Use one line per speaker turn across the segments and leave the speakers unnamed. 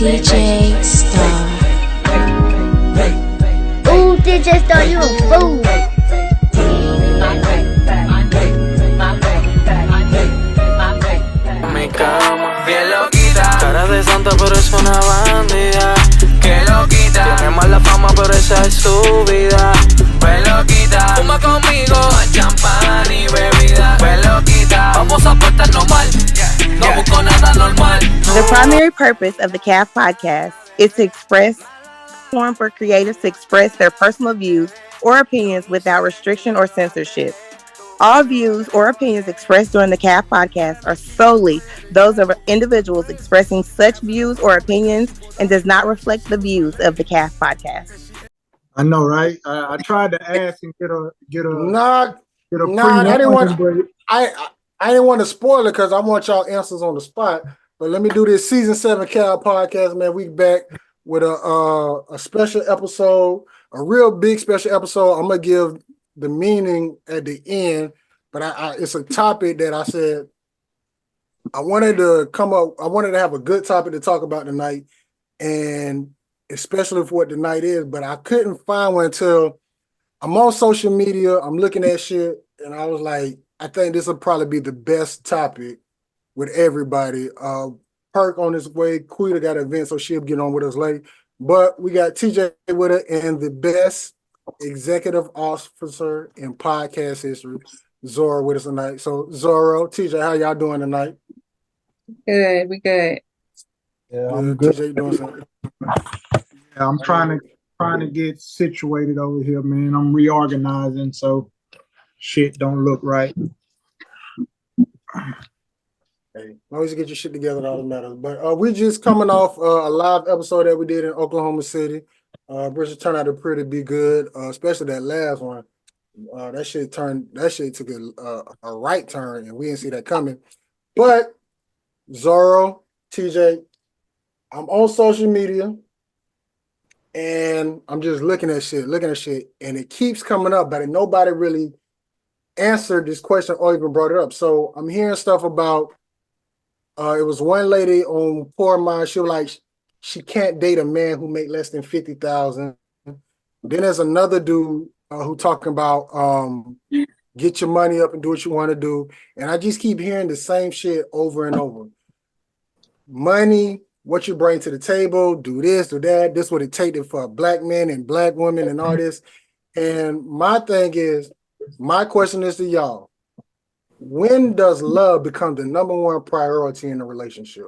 LLDJSTAR.
Ooh, DJ Star, you a fool.
Mi cama, bien loquita. Cara de santa, pero es una bandida. Que loquita. Tiene mala fama, pero esa es su vida. Pues loquita. Fuma conmigo, champán y bebida. Pues loquita. Vamos a portarnos mal. No busco nada normal.
The primary purpose of the CAF podcast is to express platform for creatives to express their personal views or opinions without restriction or censorship. All views or opinions expressed during the CAF podcast are solely those of individuals expressing such views or opinions and does not reflect the views of the CAF podcast.
I know, right? I tried to ask and get a
Nah, I didn't want to spoil it because I want y'all answers on the spot. But let me do this season 7 CAF podcast, man. We back with a special episode, a real big special episode. I'm gonna give the meaning at the end, but it's a topic that I said I wanted to have a good topic to talk about tonight, and especially for what the night is, but I couldn't find one until I'm on social media, I'm looking at shit, and I was like, I think this will probably be the best topic with everybody. Perk on his way, Quita got an event, so she'll get on with us late, but we got TJ with her and the best executive officer in podcast history, ZORRO, with us tonight. So ZORRO, TJ, how y'all doing tonight?
Good, we good.
Yeah, I'm good.
TJ doing something.
Yeah, I'm trying to get situated over here, man. I'm reorganizing, so shit don't look right.
Hey, as long as you get your shit together, all that matters. But we're just coming off a live episode that we did in Oklahoma City. Which turned out to pretty be good, especially that last one. That shit took a right turn, and we didn't see that coming. But ZORRO, TJ, I'm on social media, and I'm just looking at shit, and it keeps coming up, but nobody really answered this question or even brought it up. So I'm hearing stuff about. It was one lady on Poor Mind. She was like, she can't date a man who make less than 50,000. Then there's another dude who talking about get your money up and do what you want to do. And I just keep hearing the same shit over and over. Money, what you bring to the table, do this, do that. This what it takes for black men and black women and all this. And my question is to y'all. When does love become the number one priority in a relationship?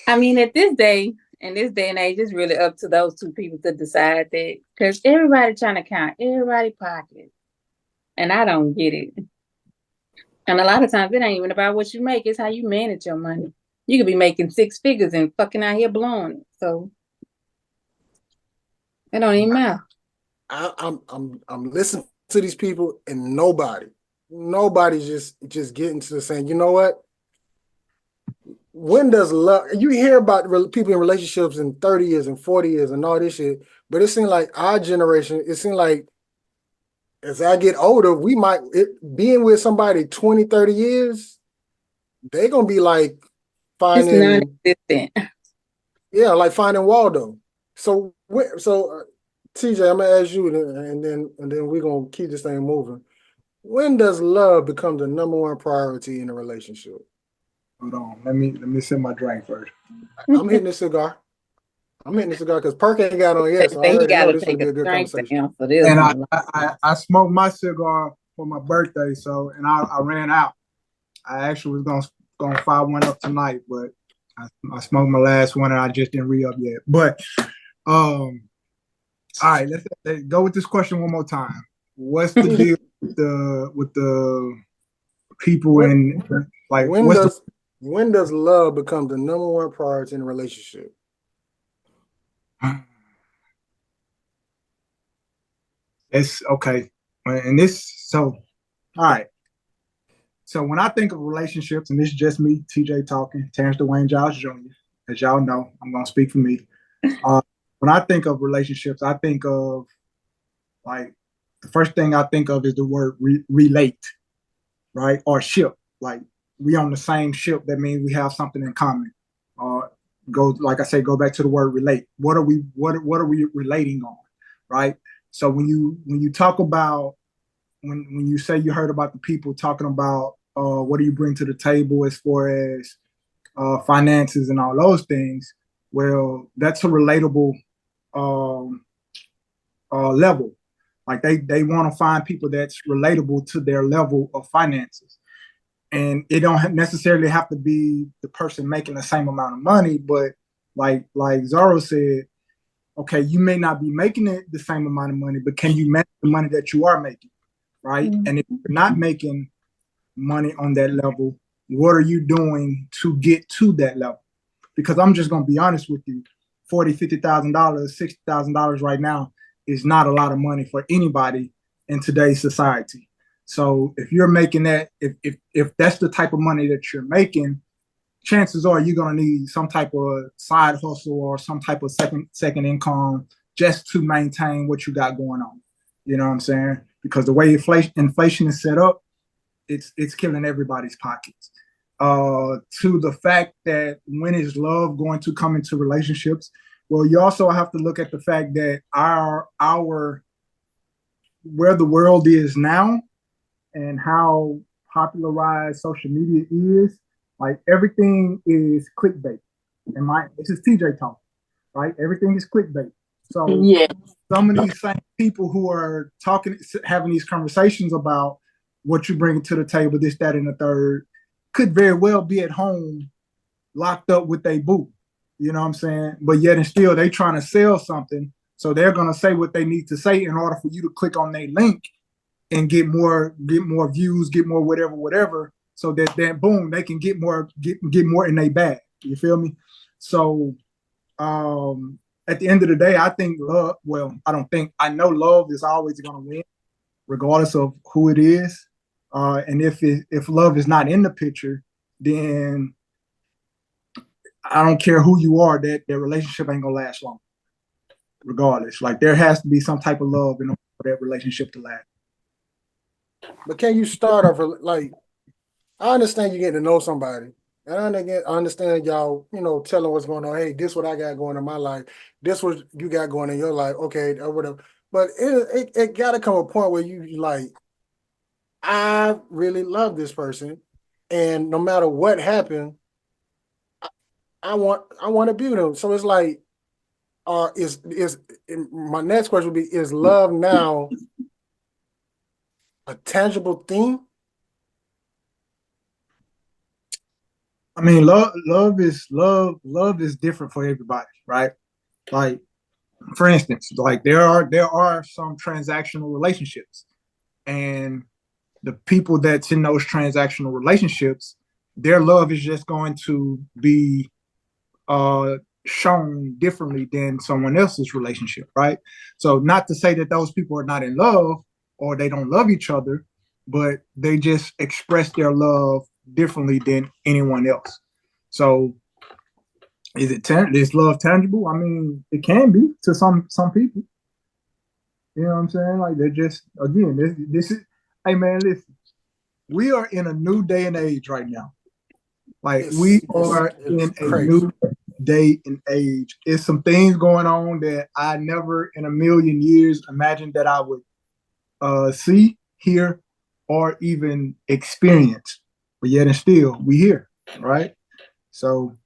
I mean, in this day and age, it's really up to those two people to decide that, because everybody trying to count everybody's pocket, and I don't get it. And a lot of times, it ain't even about what you make; it's how you manage your money. You could be making 6 figures and fucking out here blowing it, so it don't even matter.
I'm listening to these people, and nobody's just getting to the saying, you know what? When does love? You hear about people in relationships in 30 years and 40 years and all this shit, but it seems like our generation, it seems like as I get older, being with somebody 20, 30 years, they're going to be like finding.
It's non-existent.
Yeah, like finding Waldo. So TJ, I'm going to ask you, and then we're going to keep this thing moving. When does love become the number one priority in a relationship?
Hold on, let me sip my drink first.
I'm hitting this cigar. Because Perk ain't got on yet, so I already know this will be a good conversation.
And I smoked my cigar for my birthday, and I ran out. I actually was gonna fire one up tonight, but I smoked my last one and I just didn't re-up yet. But all right, let's go with this question one more time. What's the deal with the people in like
when does love become the number one priority in a relationship?
It's okay. And all right. So when I think of relationships, and this is just me, TJ talking, Terrence Dwayne Giles Jr., as y'all know, I'm going to speak for me. When I think of relationships, I think of like, the first thing I think of is the word relate, right? Or ship. Like we on the same ship. That means we have something in common. go, like I say, go back to the word relate. What are we relating on, right? So when you talk about, when you say you heard about the people talking about what do you bring to the table as far as finances and all those things, well, that's a relatable level. Like they want to find people that's relatable to their level of finances. And it don't necessarily have to be the person making the same amount of money, but like ZORRO said, okay, you may not be making it the same amount of money, but can you make the money that you are making, right? Mm-hmm. And if you're not making money on that level, what are you doing to get to that level? Because I'm just gonna be honest with you, $40,000, $50,000, $60,000 right now is not a lot of money for anybody in today's society. So if you're making that, if that's the type of money that you're making, chances are you're gonna need some type of side hustle or some type of second income just to maintain what you got going on. You know what I'm saying? Because the way inflation is set up, it's killing everybody's pockets. To the fact that when is love going to come into relationships? Well, you also have to look at the fact that our where the world is now and how popularized social media is, like everything is clickbait. And this is TJ talking, right? Everything is clickbait. So yeah, some of these same people who are talking, having these conversations about what you bring to the table, this, that, and the third, could very well be at home locked up with a boo. You know what I'm saying? But yet and still they trying to sell something. So they're gonna say what they need to say in order for you to click on their link and get more views, get more whatever, so that then boom, they can get more in their bag. You feel me? So at the end of the day, I think love, well, I know love is always gonna win, regardless of who it is. And if love is not in the picture, then I don't care who you are, that relationship ain't gonna last long. Regardless, like there has to be some type of love in order for that relationship to last.
But can you start off like? I understand you get to know somebody, and I understand y'all, telling what's going on. Hey, this what I got going in my life. This what you got going in your life. Okay, or whatever. But it got to come a point where you like, I really love this person, and no matter what happened, I want to be with them. So it's like, is my next question would be: is love now a tangible thing?
I mean, love is different for everybody, right? Like, for instance, like there are some transactional relationships, and the people that's in those transactional relationships, their love is just going to be shown differently than someone else's relationship, right? So not to say that those people are not in love or they don't love each other, but they just express their love differently than anyone else. So is love tangible? I mean, it can be to some people. You know what I'm saying? Like they're just, again, this is, hey man, listen, we are in a new day and age right now. Like we are in a new day and age. It's some things going on that I never in a million years imagined that I would see, hear, or even experience. But yet and still, we here, right? So,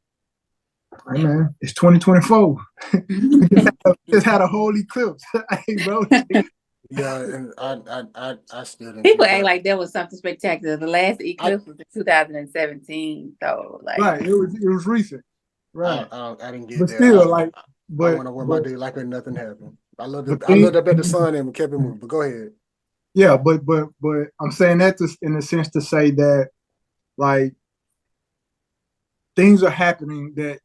hey man, it's 2024. just had a whole eclipse. Hey, bro.
Yeah, and I still didn't.
People act like that was something spectacular. The last eclipse was in 2017, so like
right, it was recent, right?
I didn't get
but
there.
Still,
I want to wear my day like nothing happened. I looked up at the sun and kept it moving. But go ahead.
Yeah, but I'm saying that in a sense to say that like things are happening that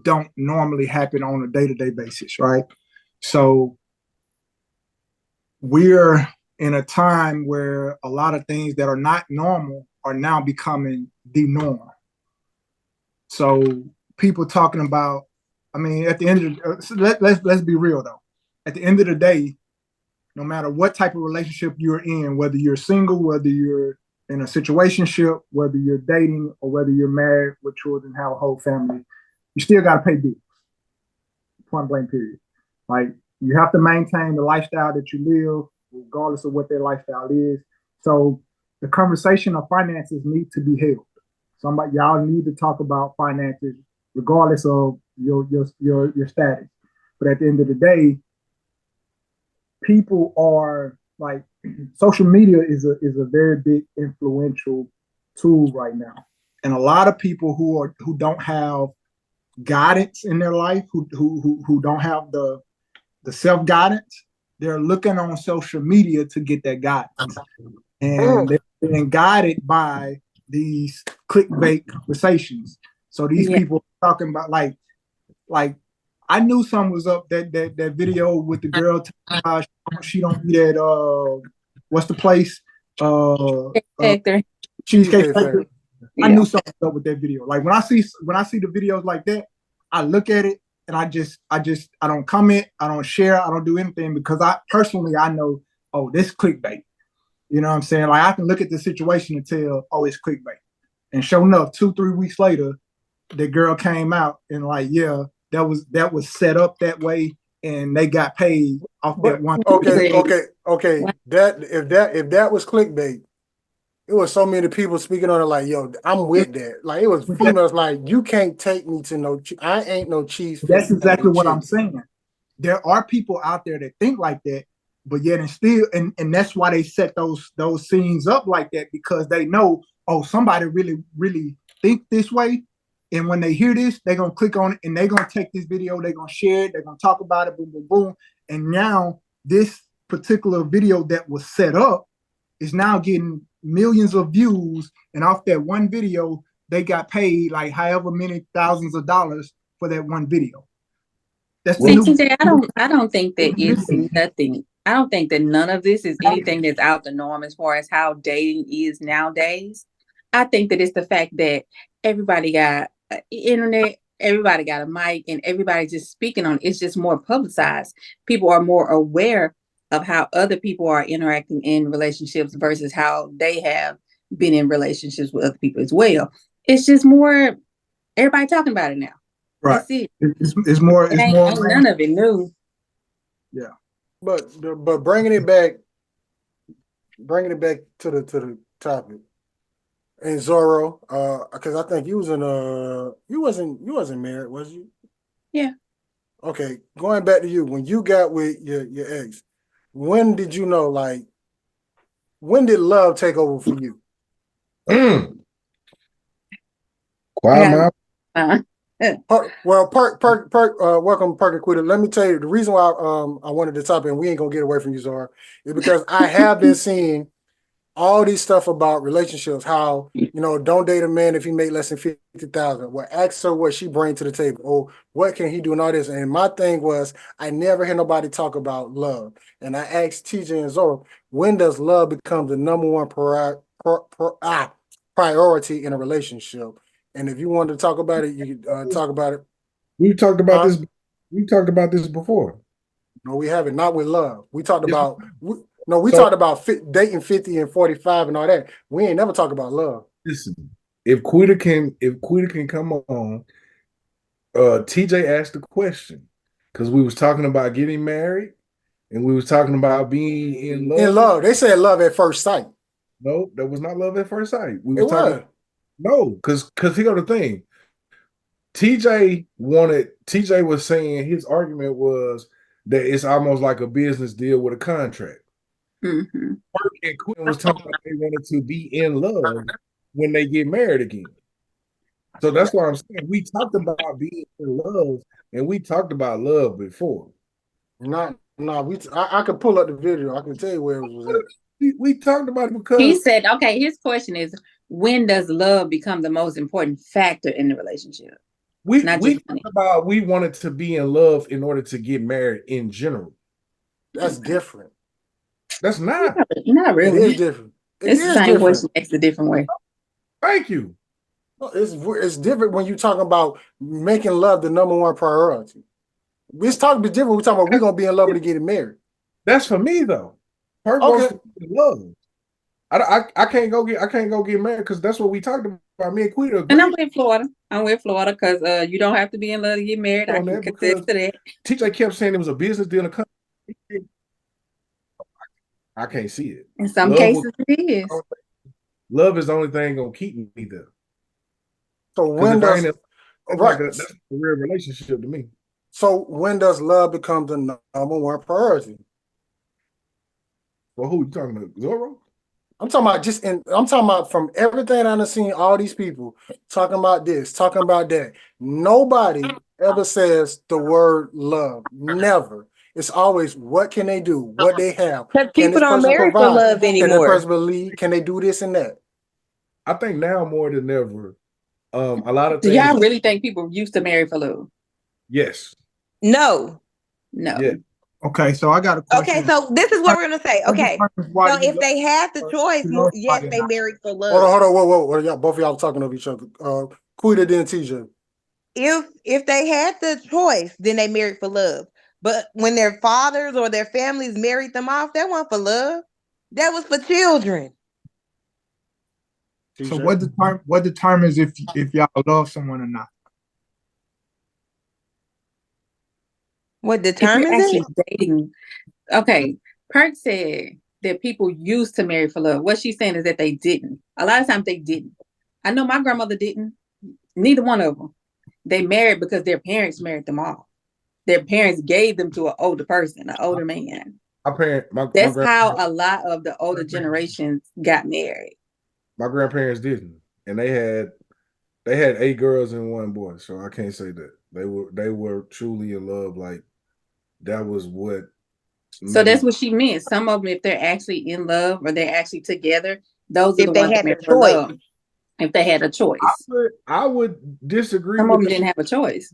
don't normally happen on a day-to-day basis, right? So we're in a time where a lot of things that are not normal are now becoming the norm. So people talking about, I mean, at the end of the, let's be real though. At the end of the day, no matter what type of relationship you're in, whether you're single, whether you're in a situationship, whether you're dating, or whether you're married with children, have a whole family, you still got to pay bills. Point blank period. Like you have to maintain the lifestyle that you live, regardless of what their lifestyle is. So the conversation of finances need to be held. Somebody, y'all need to talk about finances, regardless of your status. But at the end of the day, people are like, social media is a very big influential tool right now, and a lot of people who don't have guidance in their life, who don't have the self-guidance, they're looking on social media to get that guidance. And they're being guided by these clickbait conversations. So these people are talking about like I knew something was up, that video with the girl she don't eat at what's the place? Cheesecake Factory. I knew something was up with that video. Like when I see the videos like that, I look at it and I don't comment, I don't share, I don't do anything, because I know, oh, this clickbait. You know what I'm saying? Like I can look at the situation and tell, oh, it's clickbait. And sure enough, 2-3 weeks later, the girl came out and like, yeah, that was set up that way, and they got paid off that one.
Okay. That if that was clickbait, it was so many people speaking on it like, yo, I'm with that. Like it was females like, you can't take me to no, I ain't no cheese.
That's exactly what I'm saying. There are people out there that think like that, but yet and still, and that's why they set those scenes up like that, because they know, oh, somebody really think this way. And when they hear this, they're going to click on it and they're going to take this video, they're going to share it, they're going to talk about it, boom, boom, boom. And now this particular video that was set up is now getting millions of views. And off that one video, they got paid like however many thousands of dollars for that one video. That's
TJ, I don't think that it's nothing. I don't think that none of this is anything that's out the norm as far as how dating is nowadays. I think that it's the fact that everybody got internet, everybody got a mic, and everybody just speaking on it. It's just more publicized. People are more aware of how other people are interacting in relationships versus how they have been in relationships with other people as well. It's just more, everybody talking about it now.
Right.
That's it.
It's more.
Ain't none of it new.
Yeah, but bringing it back to the topic. And ZORRO, because I think you wasn't married, was you?
Yeah.
Okay, going back to you, when you got with your ex, when did you know, like, when did love take over for you?
Quiet mouth.
Perk, welcome, Perk and Quita. Let me tell you, the reason why I wanted to topic, and we ain't gonna get away from you, ZORRO, is because I have been seeing all these stuff about relationships, how, don't date a man if he make less than 50,000. Well, ask her what she bring to the table, or what can he do and all this. And my thing was, I never hear nobody talk about love. And I asked TJ and ZORRO, when does love become the number one priority in a relationship? And if you wanted to talk about it, you could talk about it.
We talked about this. We talked about this before.
No, we haven't. Not with love. We talked about. We talked about dating 50 and 45 and all that. We ain't never talked about love.
Listen, if Quita can come on, TJ asked the question because we was talking about getting married and we was talking about being in love.
In love, they said love at first sight.
No, that was not love at first sight.
It was.
No, because here the thing. TJ was saying his argument was that it's almost like a business deal with a contract.
Mm-hmm.
Perk and Quinn was talking about they wanted to be in love when they get married again. So that's why I'm saying we talked about being in love, and we talked about love before.
I could pull up the video. I can tell you where it was at.
We talked about it because
he said, okay, his question is, when does love become the most important factor in the relationship?
We talked about we wanted to be in love in order to get married in general.
That's different.
That's not.
Not really.
It is different.
It's the same question, next a different way.
Thank you.
It's different when you're talking about making love the number one priority. It's talking different. We're talking about we're gonna be in love when getting married.
That's for me though. Perk wants to be in love. I can't go get married because that's what we talked Me and Quita
And I'm
agree
with Florida. I'm with Florida because you don't have to be in love to get married. I
on
can
that
contest
because
to that.
TJ kept saying it was a business deal. I can't see it.
In some
Love will,
cases, it is.
love is the only thing gonna keep me there.
So
Because
when
if I
does
ain't, that's a real relationship to me.
So when does love become the number one priority?
Well, who you talking about? Zorro?
I'm talking about I'm talking about from everything I've seen all these people talking about this, talking about that. Nobody ever says the word love. Never. It's always what can they do, what they have.
Because
Can
people
this
don't
person
marry for
provide?
love
Can that
anymore.
person believe? Can they do this and that?
I think now more than ever, a lot of
Do
things.
y'all really think people used to marry for love?
Yes.
No.
Yeah.
Okay, so I got a question.
Okay, so this is what we're gonna say. Okay, so if they had the choice, yes, they married for love.
Hold on, whoa. Y'all, both of y'all talking over each other. Quita then TJ.
If they had the choice, then they married for love. But when their fathers or their families married them off, that wasn't for love. That was for children.
So what determines if y'all love someone or not?
What
If you're
determines
actually
it?
dating. Okay, Perk said that people used to marry for love. What she's saying is that they didn't. A lot of times they didn't. I know my grandmother didn't. Neither one of them. They married because their parents married them off. Their parents gave them to an older person, an older man. That's how a lot of the older generations got married.
My grandparents didn't, and they had 8 girls and 1 boy. So I can't say that they were truly in love. Like that was what.
So that's what she meant. Some of them, if they're actually in love or they're actually together, those are the ones that married for love. If they had a choice,
I would disagree.
Some of them didn't have a choice.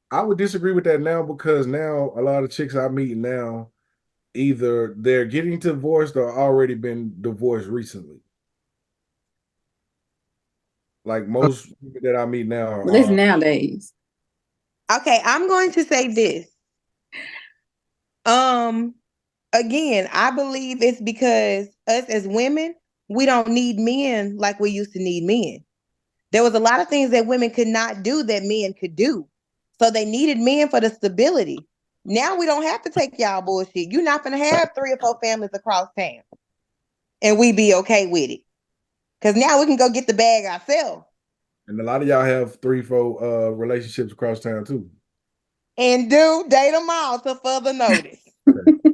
I would disagree with that now because now a lot of chicks I meet now, either they're getting divorced or already been divorced recently. Like most people that I meet now
Well, it's nowadays.
Okay, I'm going to say this. Again, I believe it's because us as women, we don't need men like we used to need men. There was a lot of things that women could not do that men could do. So they needed men for the stability. Now we don't have to take y'all bullshit. You're not gonna have 3 or 4 families across town. And we be okay with it. Because now we can go get the bag ourselves.
And a lot of y'all have 3, 4 relationships across town too.
And do date them all to further notice.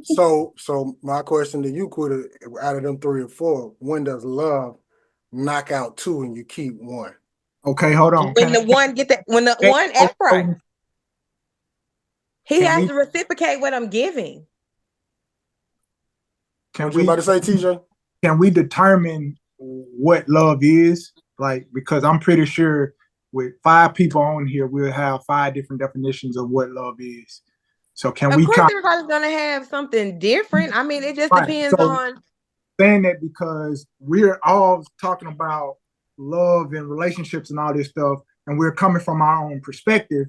So my question to you, Quita, out of them 3 or 4, when does love knock out 2 and you keep 1?
Okay, hold on.
When the one act right, he has to reciprocate what I'm giving.
What you about to say, TJ?
Can we determine what love is? Like, because I'm pretty sure with 5 people on here, we'll have 5 different definitions of what love is. So can we?
Of course, everybody's gonna have something different. I mean, it just depends on.
Saying that because we're all talking about love and relationships and all this stuff, and we're coming from our own perspective,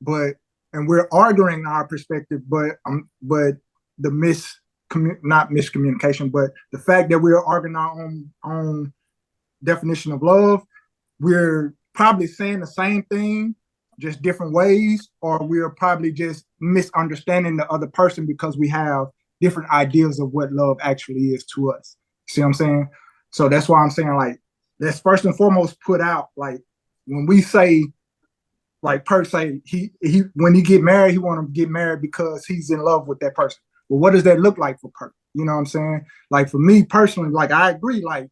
and we're arguing our perspective, but the not miscommunication, but the fact that we're arguing our own definition of love, we're probably saying the same thing, just different ways, or we're probably just misunderstanding the other person because we have different ideas of what love actually is to us. See what I'm saying? So that's why I'm saying, like, let's first and foremost put out, like, when we say, like Perk say, he when he get married, he want to get married because he's in love with that person. Well, what does that look like for Perk? You know what I'm saying? Like, for me personally, like, I agree, like,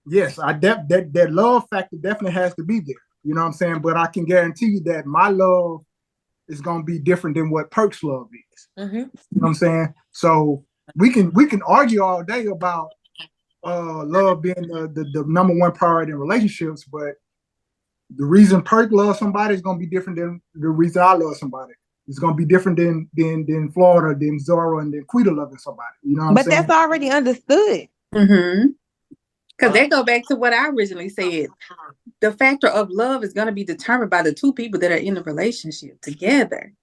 yes, that love factor definitely has to be there. You know what I'm saying? But I can guarantee you that my love is gonna be different than what Perk's love is.
Mm-hmm.
You know what I'm saying? So we can argue all day about love being the number one priority in relationships, but the reason Perk loves somebody is gonna be different than the reason I love somebody. It's gonna be different than Florida, than Zorro, and then Quita loving somebody. You know what I'm saying?
But that's already understood.
Mm-hmm. Because they go back to what I originally said. The factor of love is going to be determined by the 2 people that are in the relationship together.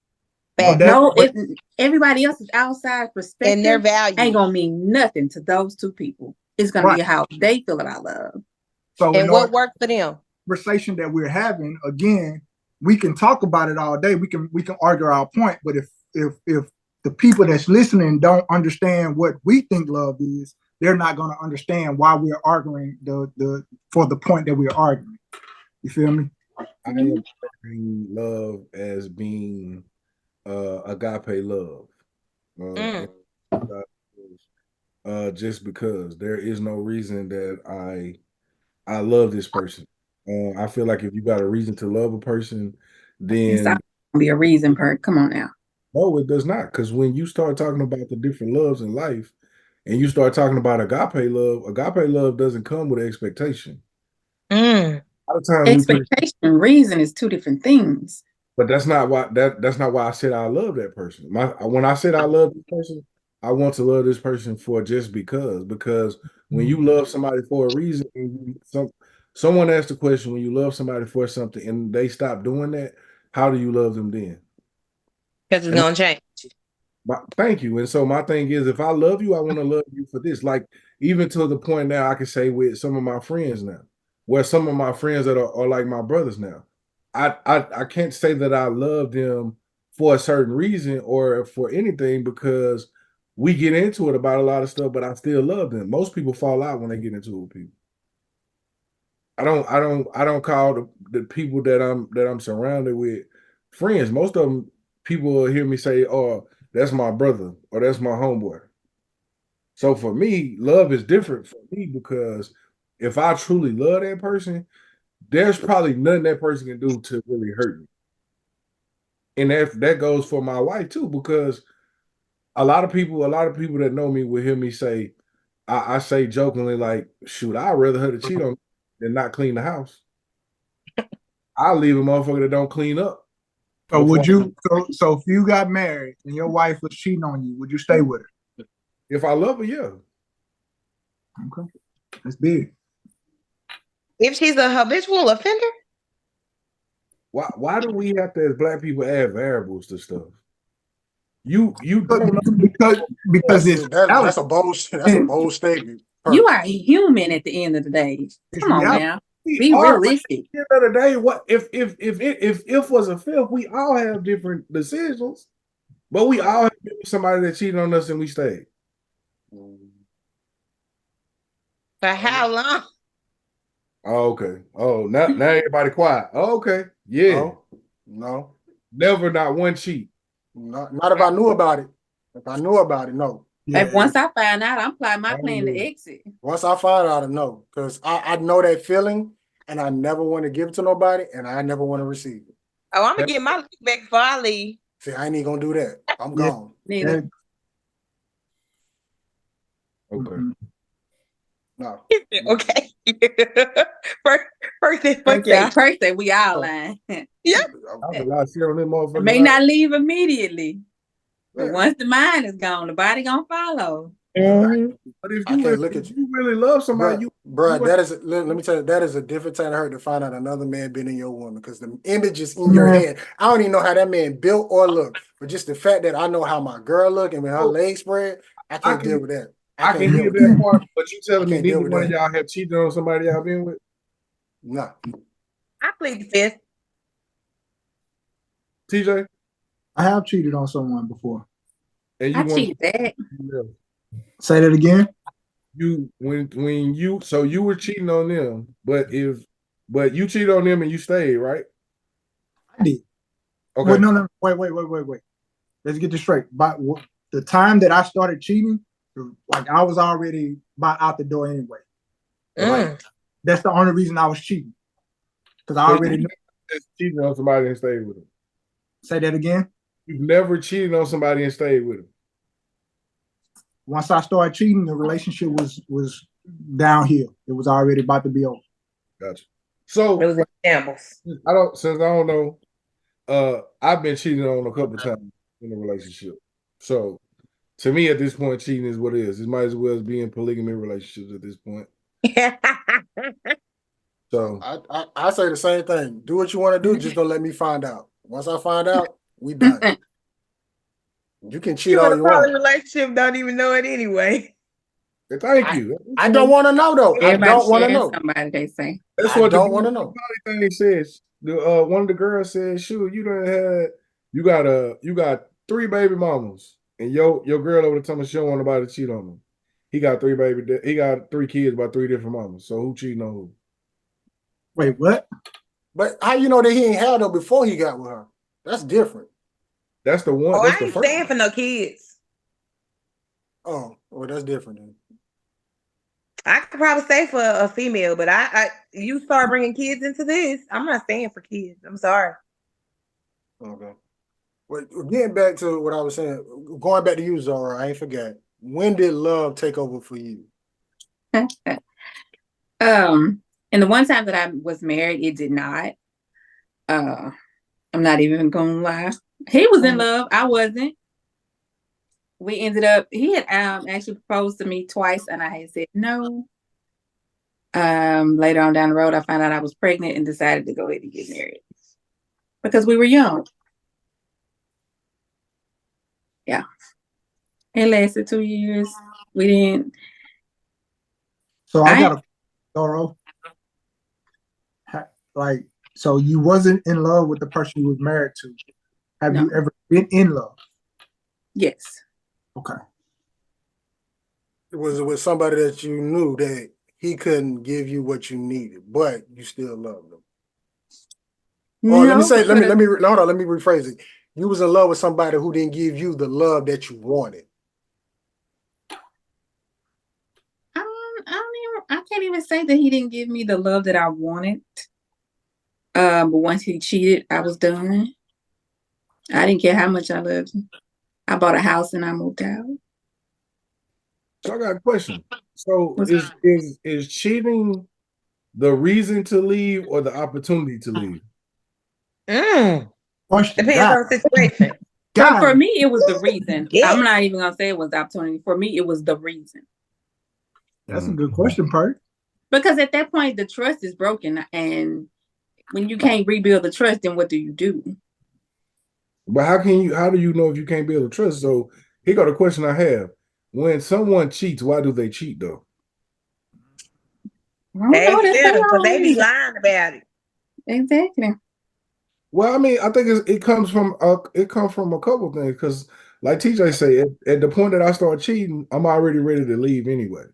If everybody else's outside perspective
and their value
ain't going to mean nothing to those 2 people. It's going to be how they feel about love.
So
And what worked for them?
Conversation that we're having, again, we can talk about it all day. We can argue our point, but if the people that's listening don't understand what we think love is, they're not going to understand why we're arguing for the point that we're arguing. You feel me?
I am arguing love as being agape love. Just because there is no reason that I love this person. I feel like if you got a reason to love a person, then
It's not gonna be a reason, Perk. Come on now.
no, it does not. Because when you start talking about the different loves in life, and you start talking about agape love doesn't come with expectation. A lot of times
Expectation and reason is two different things.
but that's not why that's not why I said I love that person. When I said I love this person, I want to love this person for just because when you love somebody for a reason, someone asked the question, when you love somebody for something and they stop doing that, how do you love them then?
Because it's gonna change.
Thank you. And so my thing is, if I love you, I want to love you for this. Like, even to the point now, I can say with some of my friends now, where some of my friends that are like my brothers now, I can't say that I love them for a certain reason or for anything, because we get into it about a lot of stuff, but I still love them. Most people fall out when they get into it with people. I don't call the people that I'm surrounded with friends. Most of them, people will hear me say, "Oh, that's my brother," or "That's my homeboy." So for me, love is different for me, because if I truly love that person, there's probably nothing that person can do to really hurt me. And that goes for my wife too, because a lot of people that know me will hear me say, I say jokingly, like, shoot, I'd rather her to cheat on me than not clean the house. I'll leave a motherfucker that don't clean up.
So would you? So if you got married and your wife was cheating on you, would you stay with her?
If I love her, yeah.
Okay, that's big.
If she's a habitual offender,
Why do we have to, as Black people, add variables to stuff? You don't know,
because
that's a bold statement.
You are human at the end of the day. Come on now. Be realistic.
At the end of the day, what if was a fifth? We all have different decisions, but we all have somebody that cheated on us and we stayed.
for how long?
Oh, okay. Oh, now everybody quiet. Oh, okay. Yeah.
No.
Never, not one cheat.
Not if I knew about it. If I knew about it, no.
Yeah.
Like once I find out, I'm applying my plan to exit.
Once I find out, I know. Because I know that feeling, and I never want to give it to nobody, and I never want to receive it.
Oh, I'm gonna get my leave back before I leave.
See, I ain't even gonna do that. I'm gone.
Neither.
Okay.
No.
Okay. First, fuck y'all.
First day we all lying.
Yeah.
I was a lot of shit on them motherfuckers.
May not leave immediately. But
Yeah.
once the mind is gone, the body gonna follow.
But if you really love somebody,
Bruh, that is, let me tell you, that is a different time to hurt to find out another man been in your woman, because the image is in your head. I don't even know how that man built or looked, but just the fact that I know how my girl look and when her legs spread, I can't deal with that.
I can hear that part, but you telling me neither one of y'all have cheated on somebody y'all been with?
No.
I plead the fifth.
TJ?
I have cheated on someone before.
And you
I cheated that.
Say that again.
You so you were cheating on them, but you cheated on them and you stayed, right?
I did.
Okay.
Well, no. Wait. Let's get this straight. By the time that I started cheating, like I was already about out the door anyway. Like, that's the only reason I was cheating, because I already knew.
Cheated on somebody and stayed with them.
Say that again.
You've never cheated on somebody and stayed with them.
Once I started cheating, the relationship was downhill. It was already about to be over.
Gotcha. So
It was in shambles.
I don't know. I've been cheated on a couple times in a relationship. So to me, at this point, cheating is what it is. It might as well be in polygamy relationships at this point. So
I say the same thing. Do what you want to do, just don't let me find out. Once I find out, we done. You can cheat all you want.
Relationship don't even know it anyway.
Thank you.
I don't want to know though. I
Everybody
don't want to
sharing
know.
somebody, they say.
That's
I
what the
don't want to know.
thing says. One of the girls said, "Shoot, you got 3 baby mamas, and your girl over the time she don't want nobody to cheat on him. He got 3 kids by 3 different mamas. So who cheating on who?
Wait, what?
But how you know that he ain't had them before he got with her? That's different.
That's the one.
Oh,
That's
I
the
ain't
first.
staying for no kids.
Oh, well, that's different then.
I could probably stay for a female, but you start bringing kids into this, I'm not staying for kids. I'm sorry.
Okay. Well, getting back to what I was saying, going back to you, Zora, I ain't forgot. When did love take over for you?
And the one time that I was married, it did not. I'm not even gonna lie. He was in love. I wasn't. We ended up, he had actually proposed to me twice, and I had said no. Later on down the road, I found out I was pregnant and decided to go ahead and get married because we were young. Yeah. It lasted 2 years. We didn't.
So I got a thorough. Like, so you wasn't in love with the person you was married to. Have
No.
you ever been in love?
Yes.
Okay.
It was with somebody that you knew that he couldn't give you what you needed, but you still loved him. Or let me rephrase it. You was in love with somebody who didn't give you the love that you wanted.
I can't even say that he didn't give me the love that I wanted. But once he cheated, I was done. I didn't care how much I loved him. I bought a house and I moved out.
So I got a question. So is cheating the reason to leave or the opportunity to leave?
Question.
Depends on the situation.
So for me, it was the reason.
Yeah.
I'm not even gonna say it was the opportunity. For me, it was the reason.
That's a good question, Perk.
Because at that point, the trust is broken, and when you can't rebuild the trust, then what do you do?
But how do you know if you can't build a trust? So here go the question I have. When someone cheats, why do they cheat though?
Because they be lying about it.
Exactly.
Well, I mean, I think it comes from a couple things. Because, like TJ say, at the point that I start cheating, I'm already ready to leave anyway.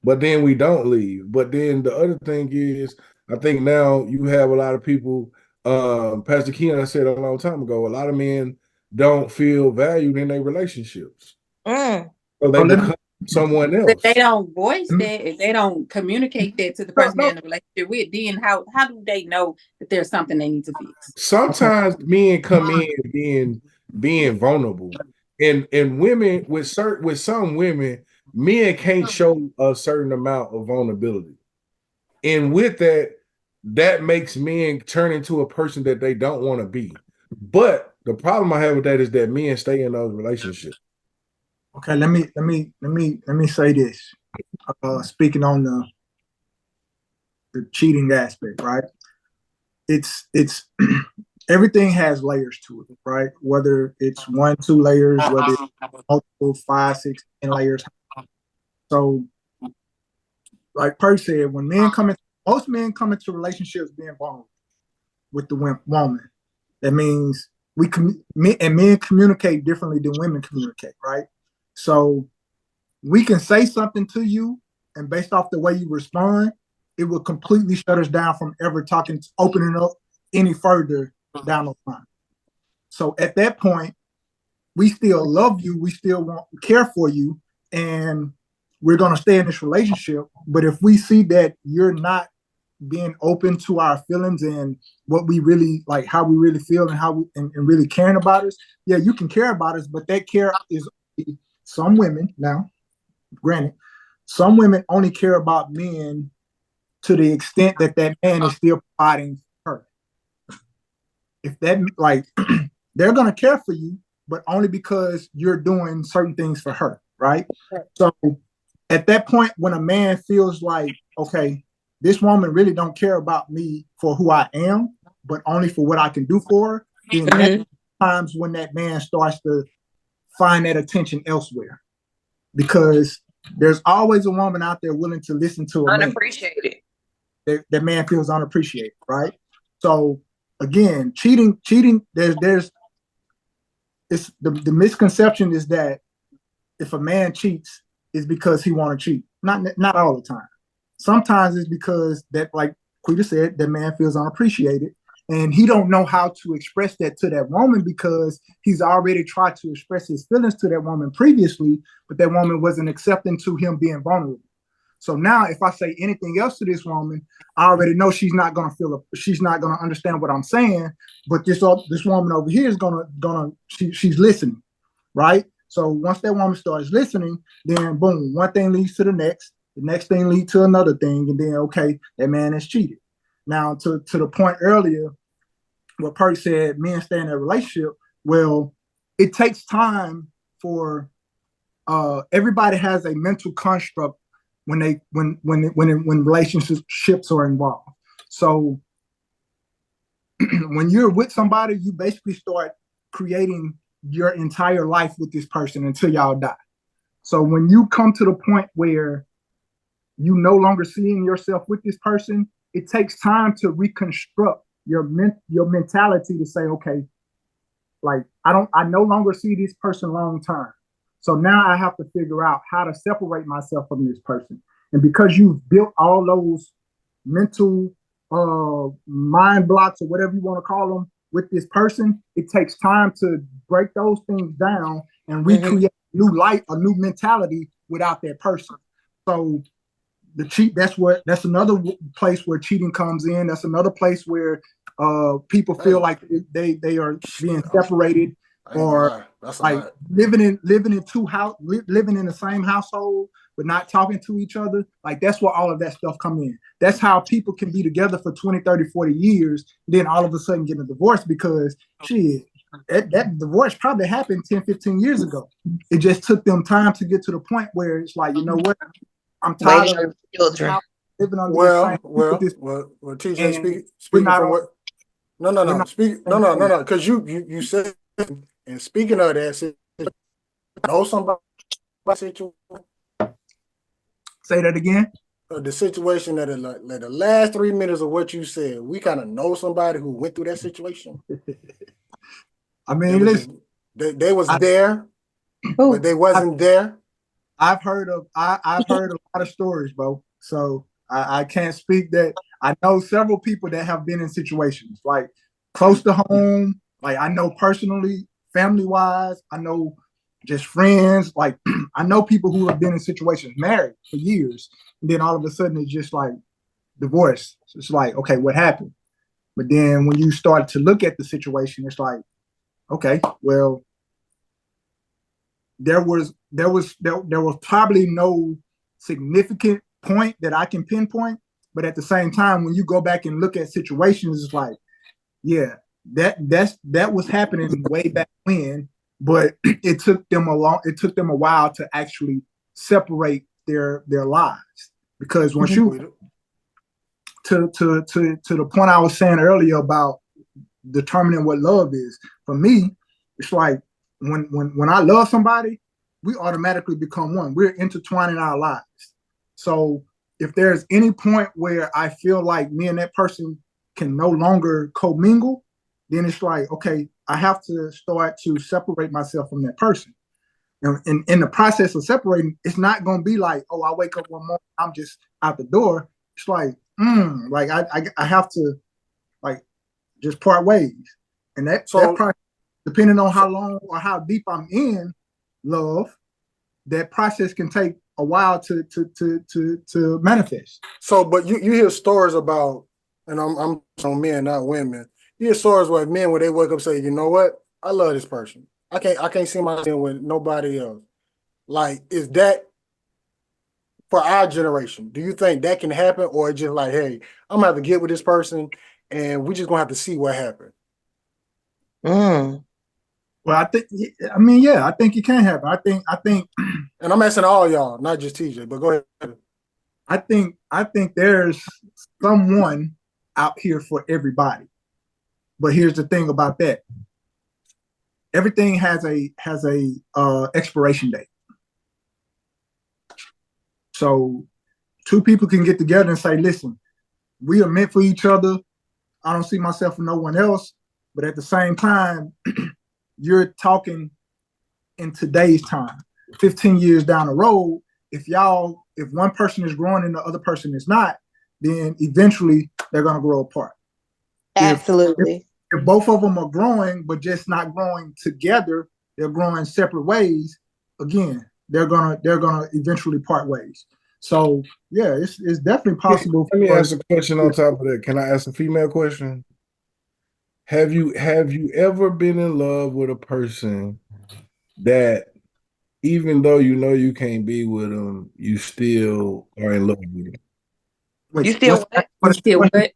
But then we don't leave. But then the other thing is, I think now you have a lot of people. Pastor Keon said a long time ago, a lot of men don't feel valued in their relationships, so they become someone else.
If they don't voice that, if they don't communicate that to the person they're in a relationship with, then how do they know that there's something they need to fix?
Sometimes men come in being vulnerable, and women with some women, men can't show a certain amount of vulnerability, and with that makes men turn into a person that they don't want to be. But the problem I have with that is that men stay in those relationships.
Okay, let me say this. Speaking on the cheating aspect, right? It's everything has layers to it, right? Whether it's 1, 2 layers, whether it's multiple 5, 6, 10 layers. So, like Perk said, when most men come into relationships being vulnerable with the woman. That means men communicate differently than women communicate, right? So we can say something to you, and based off the way you respond, it will completely shut us down from ever opening up any further down the line. So at that point, we still love you, we still want to care for you, and we're going to stay in this relationship. But if we see that you're not being open to our feelings and what we really like, how we really feel, and how and really caring about us, yeah, you can care about us, but that care is some women. Now, granted, some women only care about men to the extent that man is still providing her. If that, like, they're gonna care for you, but only because you're doing certain things for her, right? So at that point, when a man feels like, okay, this woman really don't care about me for who I am, but only for what I can do for her, then that's times when that man starts to find that attention elsewhere. Because there's always a woman out there willing to listen to a man.
Unappreciated.
That man feels unappreciated, right? So again, cheating. There's it's the misconception is that if a man cheats, it's because he want to cheat. Not all the time. Sometimes it's because that, like Quita said, that man feels unappreciated, and he don't know how to express that to that woman because he's already tried to express his feelings to that woman previously, but that woman wasn't accepting to him being vulnerable. So now, if I say anything else to this woman, I already know she's not gonna she's not gonna understand what I'm saying. But this woman over here is she's listening, right? So once that woman starts listening, then boom, one thing leads to the next thing leads to another thing, and then okay, that man has cheated. Now to the point earlier, what Perk said, men stay in a relationship. Well, it takes time for everybody has a mental construct when relationships are involved. So when you're with somebody, you basically start creating your entire life with this person until y'all die. So when you come to the point where you no longer seeing yourself with this person, it takes time to reconstruct your mentality to say, okay, like I no longer see this person long term. So now I have to figure out how to separate myself from this person. And because you've built all those mental mind blocks or whatever you want to call them with this person, it takes time to break those things down and recreate a new mentality without that person. So that's another place where cheating comes in. That's another place where people feel like they are being separated, or like living in the same household but not talking to each other. Like that's where all of that stuff come in. That's how people can be together for 20, 30, 40 years, then all of a sudden get a divorce because that divorce probably happened 10, 15 years ago. It just took them time to get to the point where it's like, you know what, I'm tired of
children.
living under
TJ, speaking from what? No, because you said, and speaking of that, know somebody situation.
Say that again.
The situation that like the last 3 minutes of what you said, we kind of know somebody who went through that situation.
I mean, listen,
they was there, but they wasn't there.
I've heard a lot of stories, bro. So I can't speak that. I know several people that have been in situations like close to home. Like I know personally, family wise, I know just friends. Like I know people who have been in situations married for years, and then all of a sudden it's just like divorce. It's like, okay, what happened? But then when you start to look at the situation, it's like, okay, well, there was probably no significant point that I can pinpoint, but at the same time, when you go back and look at situations, it's like, yeah, that was happening way back when, but it took them a while to actually separate their lives. Because once you to the point I was saying earlier about determining what love is, for me, it's like when I love somebody, we automatically become one. We're intertwining our lives. So if there's any point where I feel like me and that person can no longer commingle, then it's like, okay, I have to start to separate myself from that person. And in the process of separating, it's not going to be like, oh, I wake up one morning, I'm just out the door. It's like, like I have to like just part ways. And that process, depending on how long or how deep I'm in love, that process can take a while to manifest.
So, but you hear stories about, and I'm on men, not women. You hear stories where men, when they wake up, say, you know what, I love this person. I can't see myself with nobody else. Like, is that for our generation? Do you think that can happen, or just like, hey, I'm gonna have to get with this person, and we just gonna have to see what happens?
Well, I think it can happen. I think,
and I'm asking all y'all, not just TJ, but go ahead.
I think there's someone out here for everybody. But here's the thing about that. Everything has a expiration date. So two people can get together and say, listen, we are meant for each other. I don't see myself for no one else. But at the same time, you're talking in today's time, 15 years down the road, if one person is growing and the other person is not, then eventually they're going to grow apart.
Absolutely.
If both of them are growing, but just not growing together, they're growing separate ways. Again, they're gonna eventually part ways. So yeah, it's definitely possible.
Let me ask a question on top of that. Can I ask a female question? Have you ever been in love with a person that even though you know you can't be with them, you still are in love with them?
Wait,
You still what?
You still what?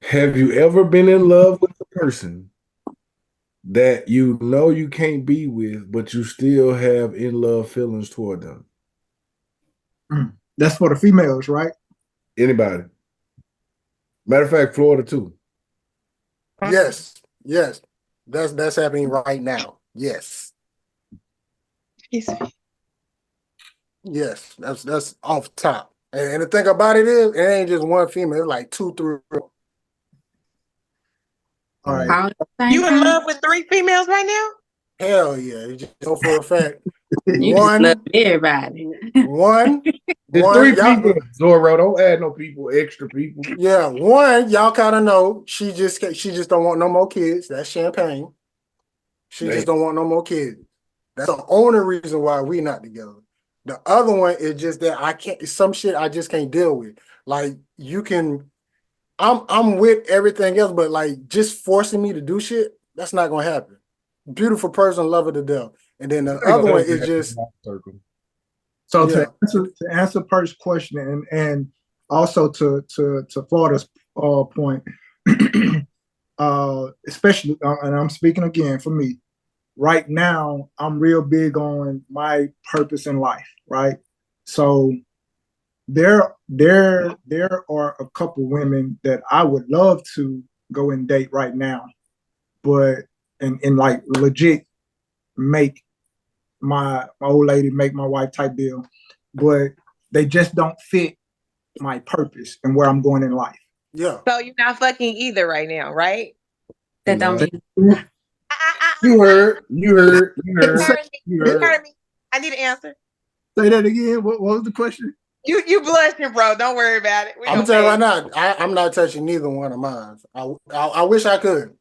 Have you ever been in love with a person that you know you can't be with, but you still have in love feelings toward them?
That's for the females, right?
Anybody? Matter of fact, Florida too.
Yes, that's happening right now. Yes, that's off top. And the thing about it is, it ain't just one female. It's like 2, 3.
All right.
All at the same
You in
time?
love with 3 females right now?
Hell yeah! You just know for a fact.
You
one,
just love everybody.
one,
There's
one.
3 people. Zorro, don't add no people, extra people.
Yeah, one. Y'all kind of know. She just don't want no more kids. That's champagne. She just don't want no more kids. That's the only reason why we not together. The other one is just that I can't. Some shit I just can't deal with. Like you can. I'm with everything else, but like just forcing me to do shit, that's not gonna happen. Beautiful person, love her to death. And then the other one is just
So
yeah.
to answer Perk's question and also to Florida's point, especially and I'm speaking again for me, right now I'm real big on my purpose in life, right? So there are a couple women that I would love to go and date right now, but and like legit make my old lady, make my wife type deal, but they just don't fit my purpose and where I'm going in life.
Yeah.
So you're not fucking either right now, right?
That don't mean
You heard.
You heard me. I need an answer.
Say that again. What was the question?
You blushing, bro. Don't worry about it.
I'm telling you right now, I'm not touching neither one of mine. I wish I could.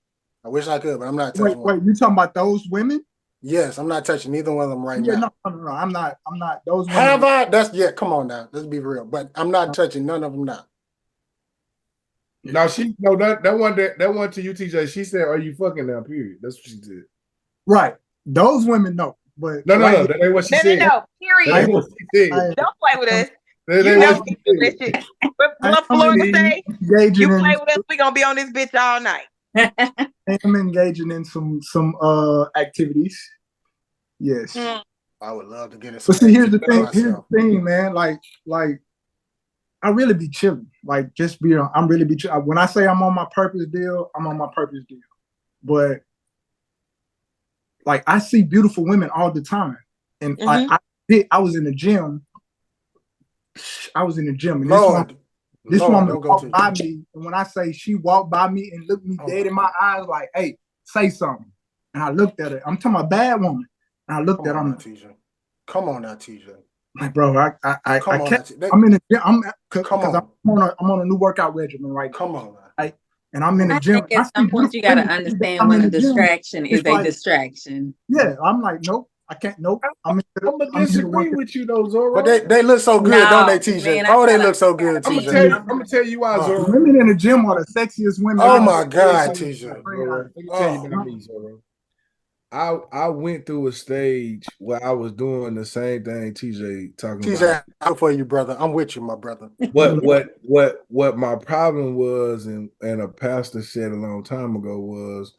I wish I could, but I'm not touching one.
Wait, you talking about those women?
Yes, I'm not touching neither one of them right now.
No. I'm not. Those women.
Have I? Come on now. Let's be real. But I'm not touching none of them now.
No, that one to you, TJ. She said, "Are you fucking now?" Period. That's what she did.
Right. Those women, no. But
no. That ain't what she said.
No. Period.
That ain't what she said.
Don't play with us.
That
You
ain't
know
what
we
she
do this
said.
shit. What Florida say? You play with us, we gonna be on this bitch all night.
I'm engaging in some activities. Yes.
I would love to get it.
But see, here's the thing. Here's the thing, man. Like I really be chilling. Like just be. I'm really be chilling. When I say I'm on my purpose deal, I'm on my purpose deal. But like I see beautiful women all the time, and I was in the gym. And this woman walked by me, and when I say she walked by me and looked me dead in my eyes, like, "Hey, say something," and I looked at her. I'm talking about a bad woman, and I looked at her.
Come on now, TJ.
Like, bro, I can't. I'm in the gym. I'm on a new workout regimen right now.
Come on,
and I'm in the gym.
At some point, you got to understand when a distraction is a distraction.
Yeah, I'm like, nope, I can't. Nope. I'm
gonna disagree with you though, Zorro.
But they look so good, don't they, TJ? They look so good, TJ.
I'm gonna tell you why, Zorro.
Women in the gym are the sexiest women.
Oh my God, TJ.
Let me tell you about me, Zorro. I went through a stage where I was doing the same thing TJ talking about.
I'm for you, brother. I'm with you, my brother.
What my problem was, and a pastor said a long time ago was,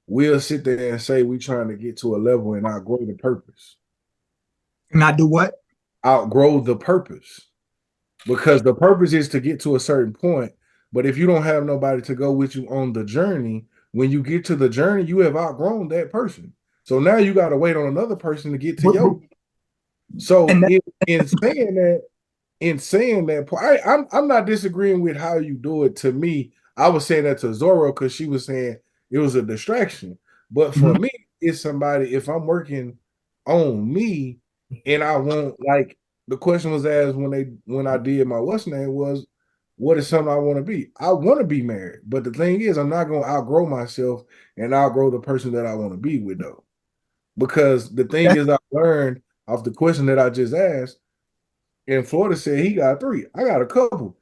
we'll sit there and say we trying to get to a level and outgrow the purpose.
And I do what?
Outgrow the purpose. Because the purpose is to get to a certain point. But if you don't have nobody to go with you on the journey, when you get to the journey, you have outgrown that person. So now you got to wait on another person to get to you. So
And that,
in saying that part, I'm not disagreeing with how you do it. To me, I was saying that to Zorro because she was saying it was a distraction. But for
Mhm.
me, it's somebody, if I'm working on me and I want, like the question was asked when I did my what's name was, what is something I want to be? I want to be married. But the thing is, I'm not gonna outgrow myself and outgrow the person that I want to be with though. Because the thing
That,
is, I learned off the question that I just asked, and Florida said he got three. I got a couple.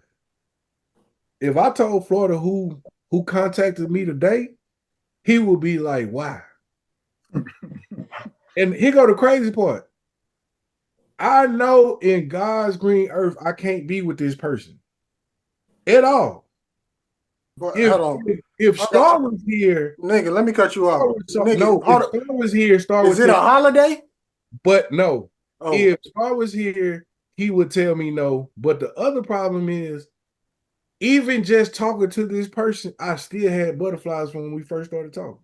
If I told Florida who contacted me today, he would be like, "Why?" And here go the crazy part. I know in God's green earth, I can't be with this person at all.
But
If
hold on.
if
Hold
Star
on.
was here,
Nigga, let me cut you off. Nigga,
no. If
hold on.
Star was here, Star
Is
would
it a
tell.
holiday?
But no,
Oh,
if Star was here, he would tell me no. But the other problem is, even just talking to this person, I still had butterflies from when we first started talking.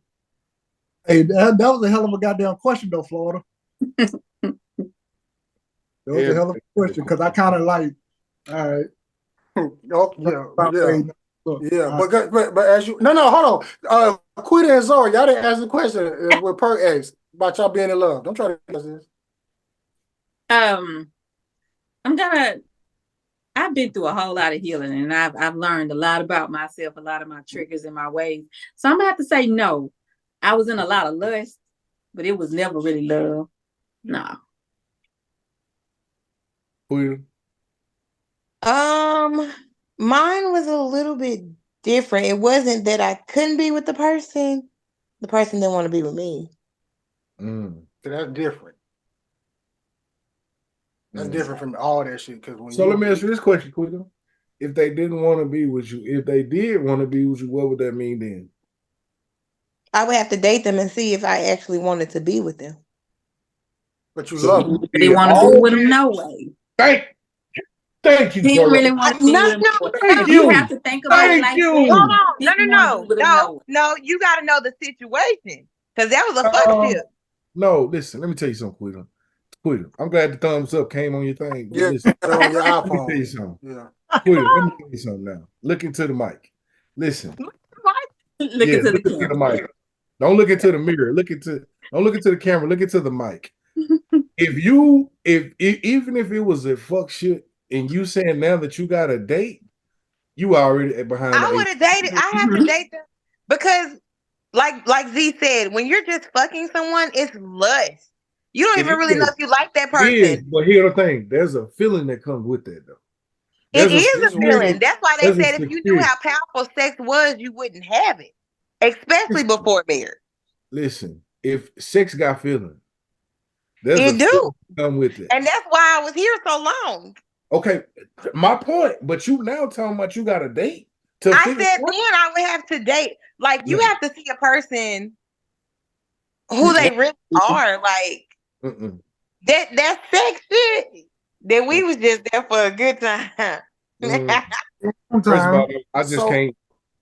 hey, that was a hell of a goddamn question, though, Florida. That was a hell of a question because I kind of like, all right.
oh yeah.
Look,
Yeah, but as you no, hold on. Quita and Zorro, y'all didn't ask the question with Perk asked about y'all being in love. Don't try to ask this.
I've been through a whole lot of healing, and I've learned a lot about myself, a lot of my triggers and my ways. So I'm gonna have to say no. I was in a lot of lust, but it was never really love. No.
Quita?
Mine was a little bit different. It wasn't that I couldn't be with the person didn't want to be with me.
So that's different. That's different from all that shit. Because when
So let me ask you this question, Quita. If they didn't want to be with you, if they did want to be with you, what would that mean then?
I would have to date them and see if I actually wanted to be with them.
But you
So
love
you
them.
They want to be with him no way.
Thank you,
He didn't really
Zorro.
want to be
No,
with him.
no,
Thank
If you
you.
have to think about it
Thank
like
you.
that,
hold on.
he didn't want to be with him no way.
No, you got to know the situation because that was a fuck shit.
No, listen, let me tell you something, Quita. Quita, I'm glad the thumbs up came on your thing, but
Yeah,
listen,
on your
let me tell you
iPhone.
something.
Yeah.
Quita, let me tell you something now. Look into the mic. Listen.
Look into the camera.
Mic. Don't look into the mirror. Don't look into the camera. Look into the mic. If even if it was a fuck shit and you saying now that you got a date, you already behind the
I would
eight.
have dated. I have to date them because, like Z said, when you're just fucking someone, it's lust. You don't even really know if you like that person.
But here's the thing: there's a feeling that comes with that, though.
It
There's a
is a feeling.
security.
That's why they
There's a
said if you knew
security.
how powerful sex was, you wouldn't have it, especially before marriage.
Listen, if sex got feeling, there's a
It do,
feeling that come with it.
and that's why I was here so long.
Okay, my point. But you now talking about you got a date to
I
figure
said
it
then I would have to date. Like you
out?
have to see a person who they really are. Like
Mm-mm.
that sex shit. That we was just there for a good time.
Mm.
Shut
First of all,
So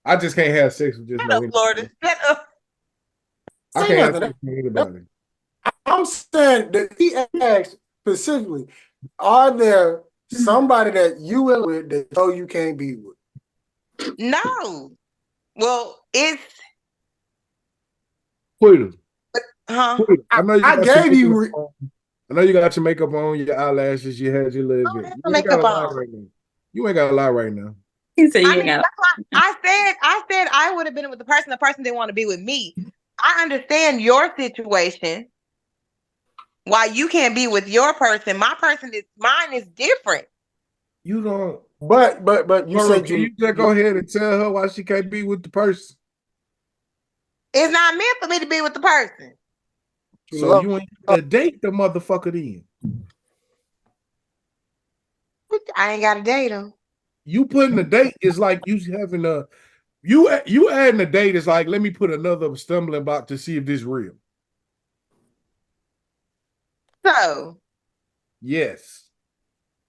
I just can't have sex with just no
up, Florida.
anybody.
Shut up.
I
say
can't have
nothing.
sex with anybody.
I'm saying that he asked specifically, are there somebody that you will with that know you can't be with?
No. Well, it's
Quita,
huh?
I know you
I
got your
gave
makeup
you
on. I know you got your makeup on, your eyelashes, you had your little
Oh,
bit.
that's the
You ain't got
makeup
a lie
on.
right now. You ain't got a lie right now.
He said
I
you
mean,
ain't got.
that's why I said I would have been with the person. The person didn't want to be with me. I understand your situation. Why you can't be with your person? Mine is different.
You don't.
but you
Laura,
said
can
you
you just go ahead and tell her why she can't be with the person?
It's not meant for me to be with the person.
So you ain't got to date the motherfucker then.
I ain't got to date him.
You putting a date is like you having a you adding a date is like let me put another stumbling block to see if this real.
So
Yes.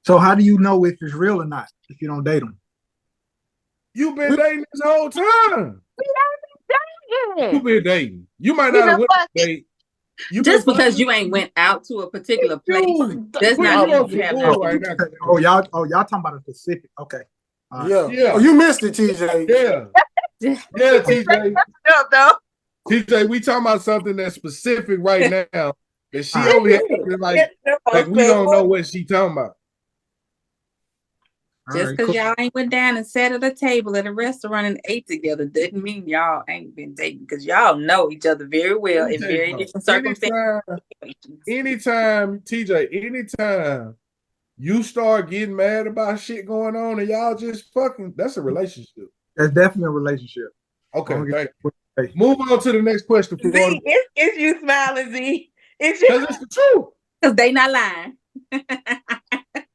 So how do you know if it's real or not if you don't date them?
You've been dating this whole time.
we ain't been dating.
You've been dating. You might
We
not have
been
went on a
fucking.
date.
Just because you ain't went out to a particular place does not mean you have not.
Right now.
Y'all talking about a specific. Okay.
Yeah. Oh, you missed it, TJ.
Yeah, TJ. TJ, we talking about something that's specific right now that she over here like we don't know what she talking about.
Just because y'all ain't went down and sat at a table at a restaurant and ate together doesn't mean y'all ain't been dating, because y'all know each other very well in very different circumstances.
Anytime, TJ, anytime you start getting mad about shit going on and y'all just fucking, that's a relationship.
That's definitely a relationship.
Okay, thank you. Move on to the next question.
Z, it's you smiling, Z.
Because it's the truth.
Because they not lying.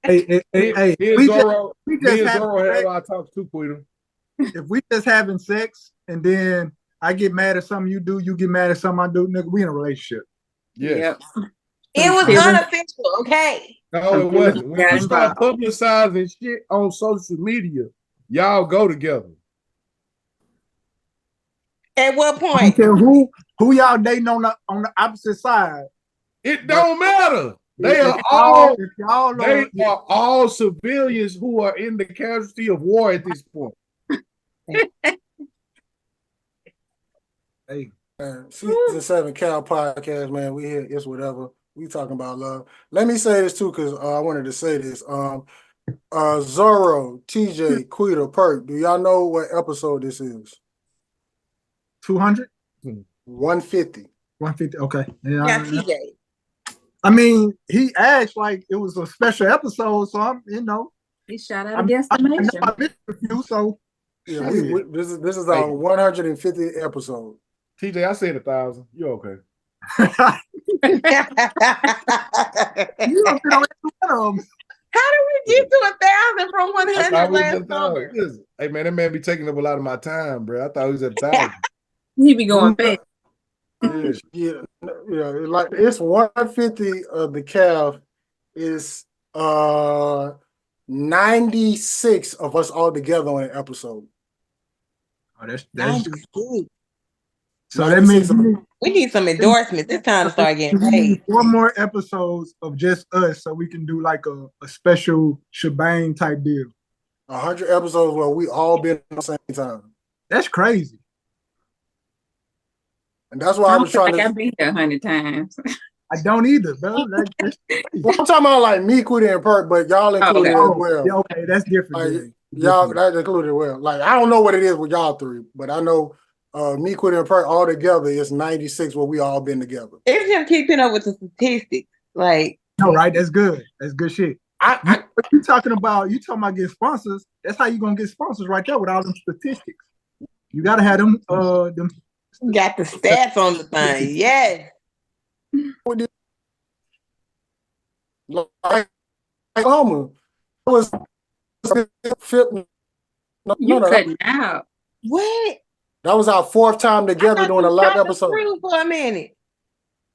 Hey,
me and Zorro have our talks too, Quita.
If we just having sex and then I get mad at something you do, you get mad at something I do, nigga, we in a relationship.
Yes.
It was unofficial, okay?
No, it wasn't. When you start publicizing shit on social media, y'all go together.
At what point?
I don't care who y'all dating on the opposite side.
It don't matter. They are all civilians who are in the casualty of war at this point.
Hey, man, season 7 Cal podcast, man. We here. It's whatever. We talking about love. Let me say this too, because I wanted to say this. Zorro, TJ, Quita, Perk. Do y'all know what episode this is?
200?
150.
150. Okay.
Yeah, TJ.
I mean, he asked like it was a special episode, so I'm,
he shot out against the nation.
I missed a few, so
yeah, this is our 150th episode.
TJ, I said 1,000. You okay?
You don't know
how did we get to 1,000 from 100 last summer?
Hey man, that man be taking up a lot of my time, bro. I thought he was at 1,000.
He be going fast.
Yeah, like it's 150 of the calf is 96 of us all together on an episode.
Oh, that's good.
So that means we need some endorsements. It's time to start getting paid.
4 more episodes of just us, so we can do like a special shebang type deal.
100 episodes where we all been at the same time.
That's crazy.
And that's why I was trying to.
I've been here 100 times.
I don't either, bro.
Well, I'm talking about like me, Quita, and Perk, but y'all included as well.
Yeah, okay, that's different.
Like, y'all that included well. Like I don't know what it is with y'all three, but I know me, Quita, and Perk all together is 96 where we all been together.
It's just keeping up with the statistics. Like,
no, right? That's good. That's good shit. You talking about getting sponsors? That's how you gonna get sponsors right there with all them statistics. You gotta have them.
You got the stats on the thing. Yes.
Like Oklahoma was
cutting out.
What?
That was our 4th time together doing a live episode.
For a minute.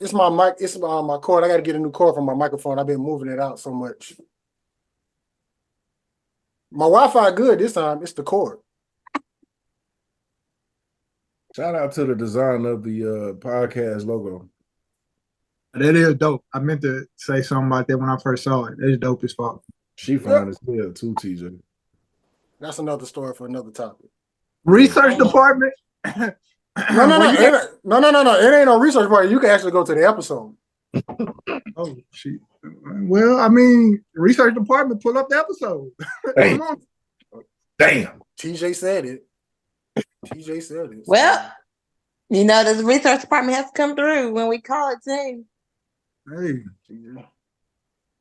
It's my mic. It's my cord. I got to get a new cord for my microphone. I've been moving it out so much. My Wi-Fi good this time. It's the cord.
Shout out to the design of the podcast logo.
That is dope. I meant to say something about that when I first saw it. That's dope as fuck.
She fine as hell too, TJ.
That's another story for another topic.
Research department.
No. It ain't no research part. You can actually go to the episode.
Oh shit. Well, I mean, research department, pull up the episode. Come on.
Damn.
TJ said it. TJ said it.
Well, the research department has to come through when we call it too.
Hey.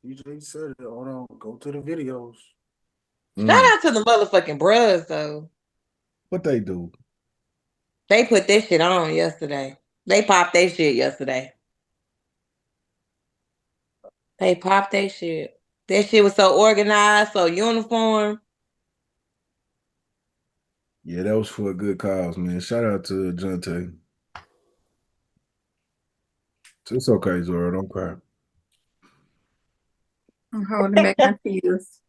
TJ said it. Hold on. Go to the videos.
Shout out to the motherfucking bros, though.
What they do?
They put this shit on yesterday. They popped their shit yesterday. They popped their shit. That shit was so organized, so uniform.
Yeah, that was for a good cause, man. Shout out to Jonte. It's okay, Zorro. Don't cry.
I'm holding back my tears.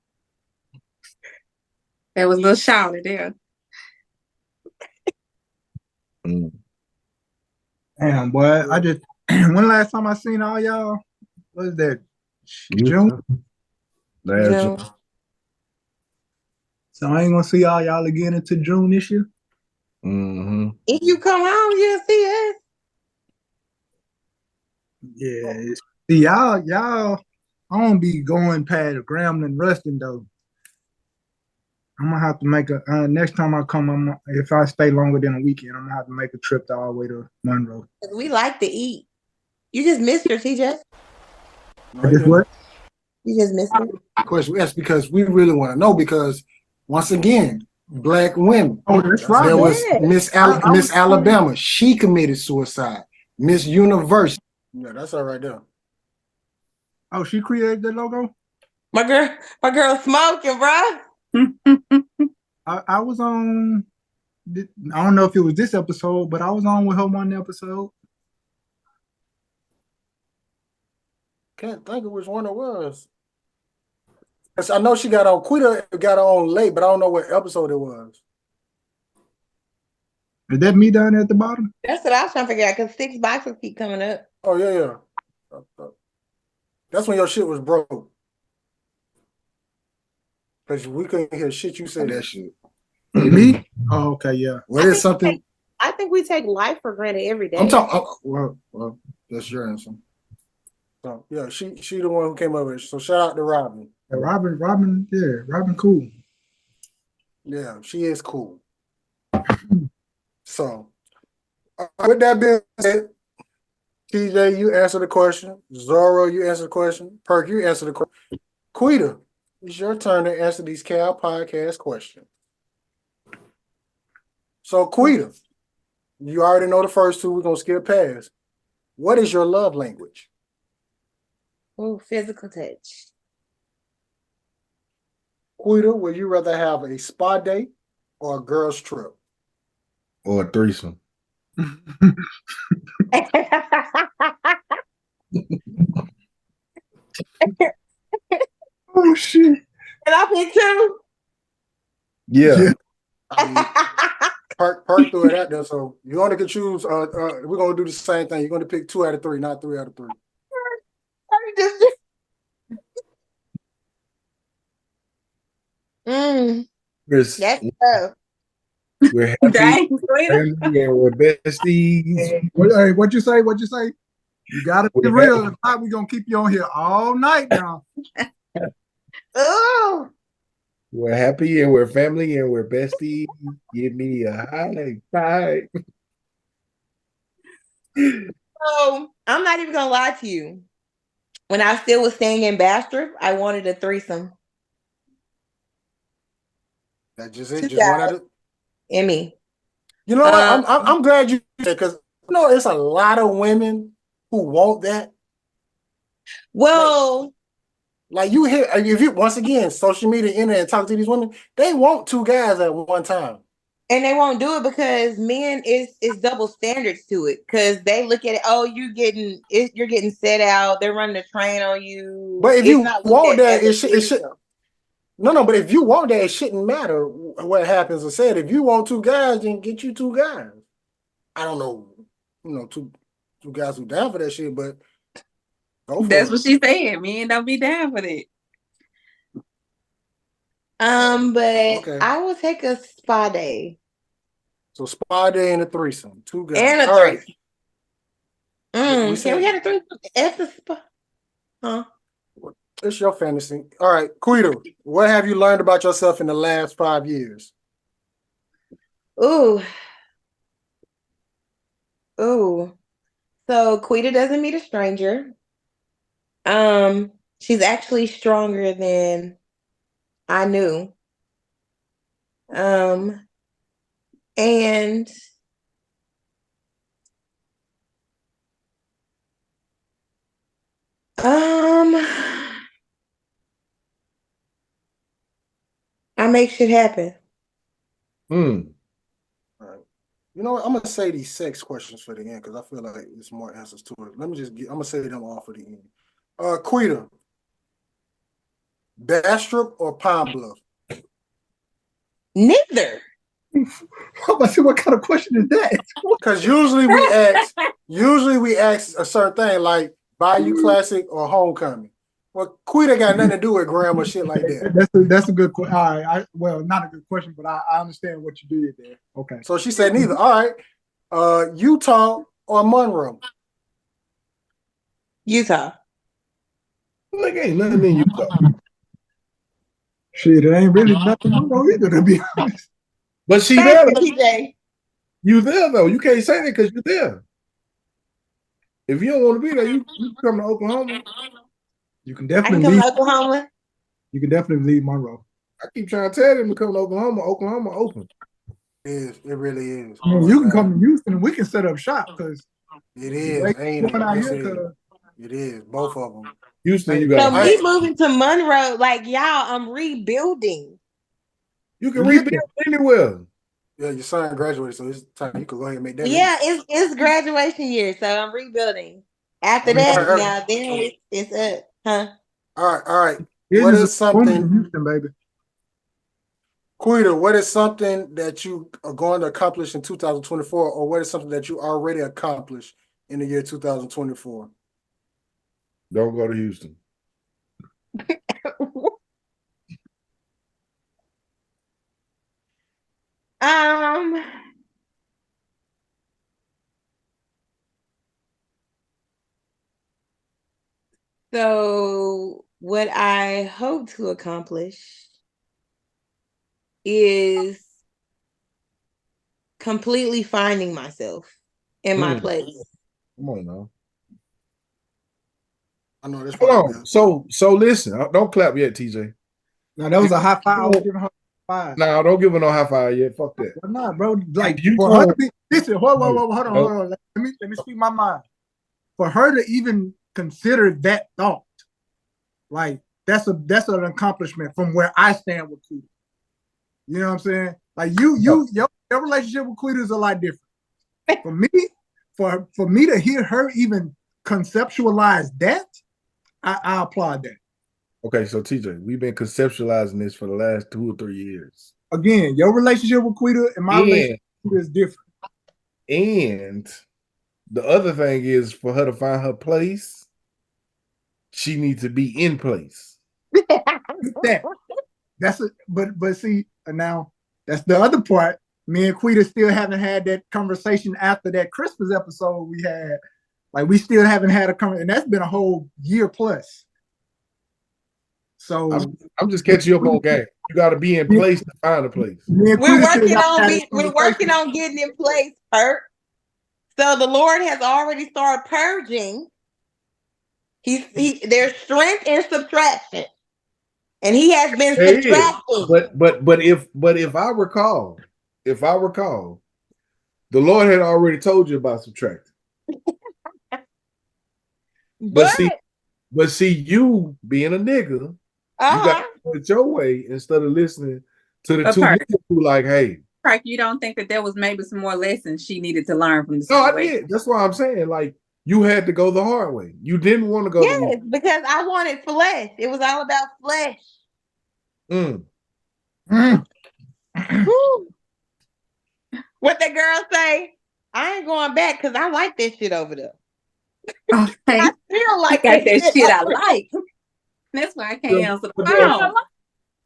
There was a little shouty there.
Damn, boy. When last time I seen all y'all? What is that? June.
Last
June.
June.
So I ain't gonna see all y'all again until June this year.
Mm-hmm.
If you come home, you'll see us.
Yeah. See y'all. I don't be going past Grambling Ruston though. I'm gonna have to make a next time I come. If I stay longer than a weekend, I'm gonna have to make a trip all the way to Monroe.
We like to eat. You just missed her, TJ.
No,
Just what?
You just missed her.
question. That's because we really want to know. Because once again, black women.
Oh, that's right.
There was
Yeah.
Miss Alabama. She committed suicide. Miss University. Yeah, that's all right there.
Oh, she created the logo.
My girl smoking, bro.
I was on. I don't know if it was this episode, but I was on with her one episode.
Can't think of which one it was. 'Cause I know she got on Quita, got on late, but I don't know what episode it was.
Is that me down there at the bottom?
That's what I was trying to figure out because 6 boxes keep coming up.
Oh yeah. That's when your shit was broke. Because we couldn't hear shit you said.
That shit.
Me? Oh, okay, yeah.
What is something?
I think we take life for granted every day.
I'm talking. Well, that's your answer. So yeah, she the one who came up with it. So shout out to Robin.
Yeah, Robin, cool.
Yeah, she is cool. So with that being said, TJ, you answer the question. Zorro, you answer the question. Perk, you answer the question. Quita, it's your turn to answer these Cal Podcast questions. So Quita, you already know the first two. We're gonna skip past. What is your love language?
Oh, physical touch.
Quita, would you rather have a spa day or a girls trip?
Or a threesome.
Oh shit!
And I pick two.
Yeah.
I mean, Perk threw it out there, so you only can choose. We're gonna do the same thing. You're gonna pick 2 out of 3, not 3 out of 3.
Chris,
That's tough.
we're happy
Dang, Quita.
and we're besties.
Hey, what you say? What you say? You gotta be
We're
real.
happy.
If not, we're gonna keep you on here all night now.
Oh,
We're happy and we're family and we're besties. Give me a high five.
so I'm not even gonna lie to you. When I still was staying in Bastrop, I wanted a threesome.
That's just it.
Two
Just one
guys
out of.
and me.
You know what? I'm glad you said, because you know it's a lot of women who want that.
Well,
Like you hear, if you once again social media, internet, and talk to these women, they want 2 guys at one time.
and they won't do it because men is double standards to it. Because they look at it, oh, you're getting set out, they're running a train on you.
But if
It's
you
not looked
want
at
that,
as a
it should.
threesome.
No, but if you want that, it shouldn't matter what happens or said. If you want 2 guys, then get you 2 guys. I don't know, two guys who down for that shit, but go for
That's
it.
what she said. Men don't be down for that.
But
Okay.
I will take a spa day.
So spa day and a threesome, 2 guys.
And a
all right.
Can we have a threesome at the spa? Huh?
It's your fantasy. All right, Quita, what have you learned about yourself in the last 5 years?
Ooh. So Quita doesn't meet a stranger. She's actually stronger than I knew. And I make shit happen.
All right. You know what? I'm gonna say these 6 questions for the end because I feel like there's more answers to it. Let me I'm gonna say them all for the end. Quita, Bastrop or Pine Bluff?
Neither.
I'm about to say, what kind of question is that?
Because usually we ask Usually we ask a certain thing like Bayou Classic or Homecoming. Well, Quita got nothing to do with Graham or shit like that.
That's a good question. All right, well, not a good question, but I understand what you did there. Okay.
So she said neither. All right. Utah or Monroe?
Utah.
Like ain't nothing in Utah.
Shit, it ain't really nothing wrong either, to be honest.
But she
Thank
there.
you, TJ.
You there though. You can't say that because you're there. If you don't want to be there, you come to Oklahoma.
You can
I can
definitely
come
leave.
to Oklahoma.
You can definitely leave Monroe.
I keep trying to tell them to come to Oklahoma. Oklahoma open.
It really is.
I mean, you can come to Houston and we can set up shop because
it is. Ain't it?
out
Yes,
here,
it is. Both of them.
Houston, you
So
got.
me moving to Monroe, like y'all, I'm rebuilding.
You can rebuild anywhere.
Yeah, your son graduated, so it's time you can go ahead and make that.
Yeah, it's graduation year, so I'm rebuilding. After that, now then it's up, huh?
All right. What is something,
Houston, baby?
Quita, what is something that you are going to accomplish in 2024, or what is something that you already accomplished in the year 2024?
Don't go to Houston.
So what I hope to accomplish is completely finding myself in my place.
Come on now.
I know this.
Hold on. So listen. Don't clap yet, TJ.
Now that was a high five. I was giving her a five.
No, don't give her no high five yet. Fuck that.
Why not, bro? Like
you
for her to be, listen, hold on. Let me speak my mind. For her to even consider that thought, like that's an accomplishment from where I stand with Quita. You know what I'm saying? Like your relationship with Quita is a lot different. For me, for me to hear her even conceptualize that, I applaud that.
Okay, so TJ, we've been conceptualizing this for the last 2 or 3 years.
Again, your relationship with Quita and my relationship with Quita is different.
And the other thing is for her to find her place, she needs to be in place.
That's it. But see, now that's the other part. Me and Quita still haven't had that conversation after that Christmas episode we had. Like we still haven't had a conversation, and that's been a whole year plus. So
I'm just catching you up on game. You got to be in place to find a place.
We're working on getting in place, Perk. So the Lord has already started purging. There's strength in subtraction, and He has been subtracting.
But if I recall, the Lord had already told you about subtracting. But see, you being a nigga, you got to do it your way instead of listening to the two niggas who like, hey.
Perk, you don't think that there was maybe some more lessons she needed to learn from the situation?
No, I did. That's why I'm saying, like, you had to go the hard way. You didn't want to go the
Yes, because I wanted flesh. It was all about flesh. What the girl say? I ain't going back because I like that shit over there.
Okay.
I feel like
that shit I like. That's why I can't answer the phone.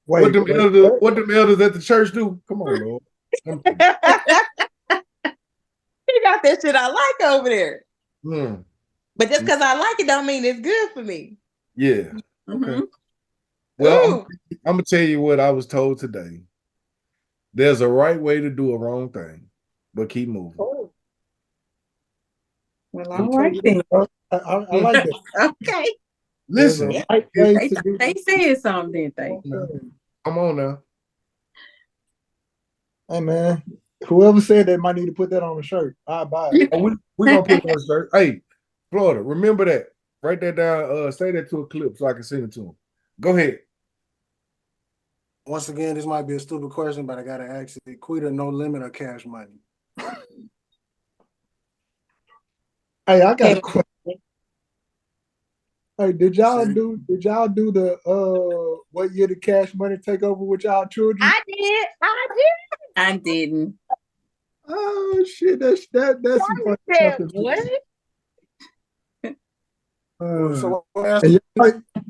What them elders at the church do? Come on, Lord.
He got that shit I like over there. But just because I like it don't mean it's good for me.
Yeah. Okay. Well, I'm gonna tell you what I was told today. There's a right way to do a wrong thing, but keep moving.
Well, all right then.
I like that.
Okay.
Listen,
they said something, didn't they?
Come on now.
Hey man, whoever said that might need to put that on a shirt. I'll buy it.
We're gonna put it on a shirt. Hey, Florida, remember that. Write that down. Say that to a clip so I can send it to him. Go ahead.
Once again, this might be a stupid question, but I gotta ask it. Quita, no limit or cash money?
Hey, I got a question. Hey, did y'all do the what year did Cash Money take over with y'all children?
I did.
I didn't.
Oh shit, that's some funny stuff.
What?
So
and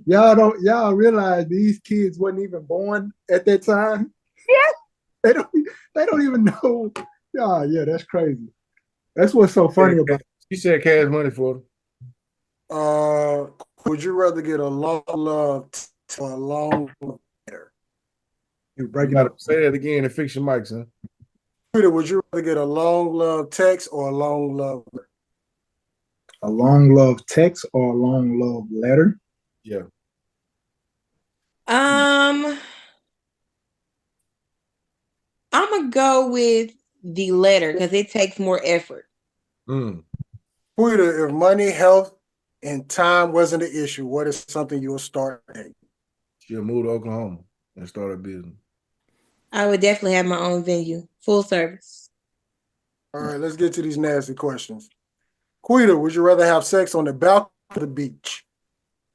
y'all realize these kids wasn't even born at that time?
Yeah.
They don't even know. Yeah, that's crazy. That's what's so funny about it.
She said cash money for
would you rather get a long love or a long letter?
You
You
breaking
gotta
up.
say that again and fix your mic, son.
Peter, would you rather get a long love text or a long love letter?
A long love text or a long love letter?
Yeah.
I'm gonna go with the letter because it takes more effort.
Mm.
Peter, if money, health, and time wasn't an issue, what is something you'll start today?
She'll move to Oklahoma and start a business.
I would definitely have my own venue, full service.
All right, let's get to these nasty questions. Quita, would you rather have sex on the balcony or the beach?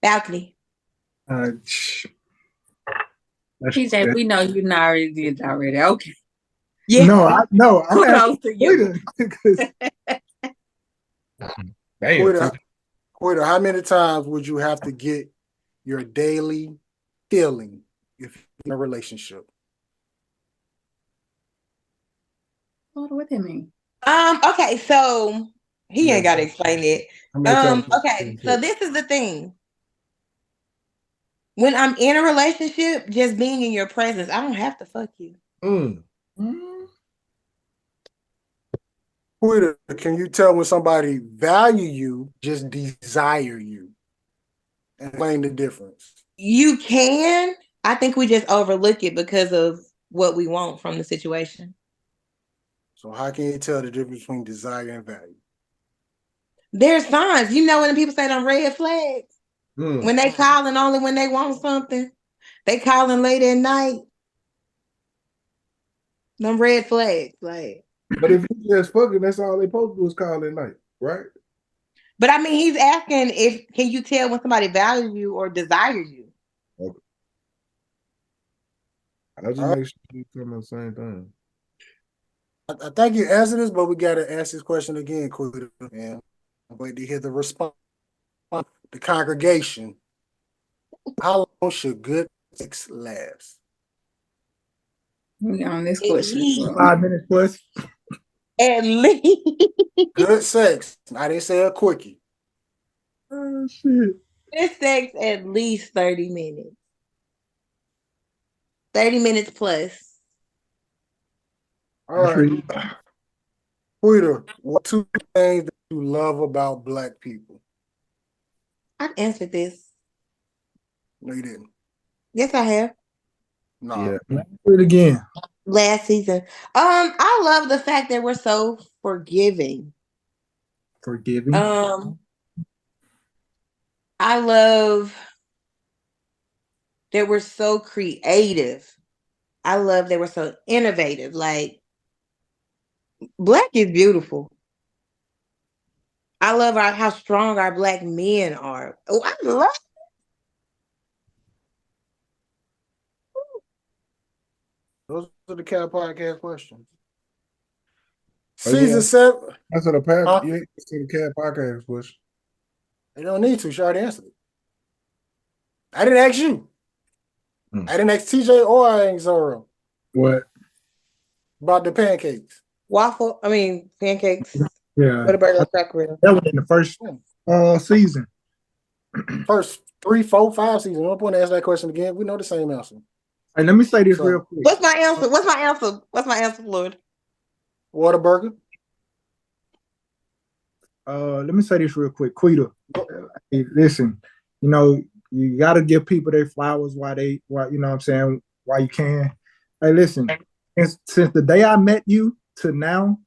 Balcony.
TJ, we know you already did already. Okay.
Yeah.
No, I'm
Kudos
asking
to you.
Quita.
Damn.
Quita, how many times would you have to get your daily feeling if you're in a relationship?
What that mean?
Okay, so he ain't gotta explain it. Okay, so this is the thing. When I'm in a relationship, just being in your presence, I don't have to fuck you.
Quita, can you tell when somebody value you, just desire you? And explain the difference.
You can. I think we just overlook it because of what we want from the situation.
So how can you tell the difference between desire and value?
There's signs. You know when people say them red flags? When they calling only when they want something. They calling late at night. Them red flags. Like.
But if you just fucking, that's all they supposed to do is call at night, right?
But I mean, he's asking if can you tell when somebody values you or desires you?
Okay. I just make sure you come on the same thing.
I think you answered this, but we gotta ask this question again, Quita. And I'm waiting to hear the response. The congregation. How long should good sex last?
We on this question.
5 minutes plus.
At least.
Good sex. I didn't say a quickie.
Oh shit.
Good sex at least 30 minutes. 30 minutes plus.
All right. Quita, what 2 things that you love about Black people?
I've answered this.
No, you didn't.
Yes, I have.
No.
Yeah.
Do it again.
Last season. I love the fact that we're so forgiving.
Forgiving.
I love that we're so creative. I love that we're so innovative. Like, Black is beautiful. I love how strong our Black men are. Oh, I love.
Those are the Cat Podcast questions.
Oh,
Season 7.
That's what a pack. You ain't to the Cat Podcast question.
They don't need to. She already answered it. I didn't ask you. I didn't ask TJ or I asked ZORRO.
What?
About the pancakes.
Pancakes.
Yeah.
What about the cracker?
That was in the first season.
First 3, 4, 5 seasons. No point to ask that question again. We know the same answer.
Hey, let me say this real quick.
What's my answer, Lord?
Whataburger.
Let me say this real quick. Quita, hey, listen, you got to give people their flowers while you know what I'm saying, while you can. Hey, listen, since the day I met you to now,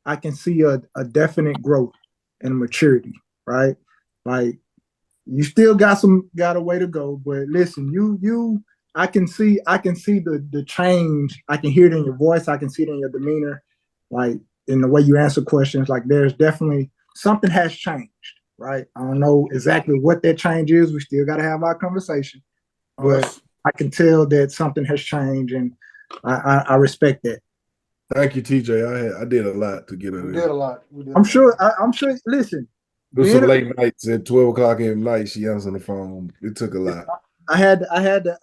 I can see a definite growth and maturity, right? Like, you still got a way to go, but listen, I can see the change. I can hear it in your voice. I can see it in your demeanor, like in the way you answer questions. Like, there's definitely something has changed, right? I don't know exactly what that change is. We still got to have our conversation, but I can tell that something has changed, and I respect that.
Thank you, TJ. I did a lot to get her.
We did a lot.
I'm sure. Listen,
It was
Being
some late nights at 12 o'clock at night. She answered the phone. It took a lot.
I had to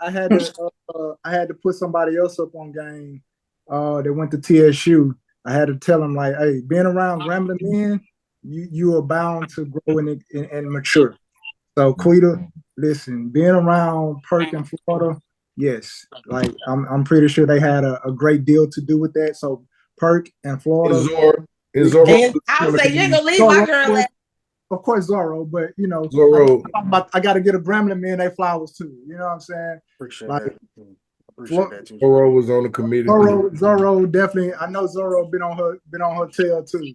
put somebody else up on game. That went to TSU. I had to tell them like, hey, being around Grambling men, you are bound to grow and mature. So Quita, listen, being around Perk in Florida, yes, like I'm pretty sure they had a great deal to do with that. So Perk and Florida,
And Zorro,
And I would say you ain't gonna leave my girl at.
of course Zorro, but
Zorro.
I got to get a Grambling man they flowers too. You know what I'm saying?
Appreciate
Like,
that. Appreciate that too.
Zorro was on the committee.
Zorro definitely. I know Zorro been on her tail too.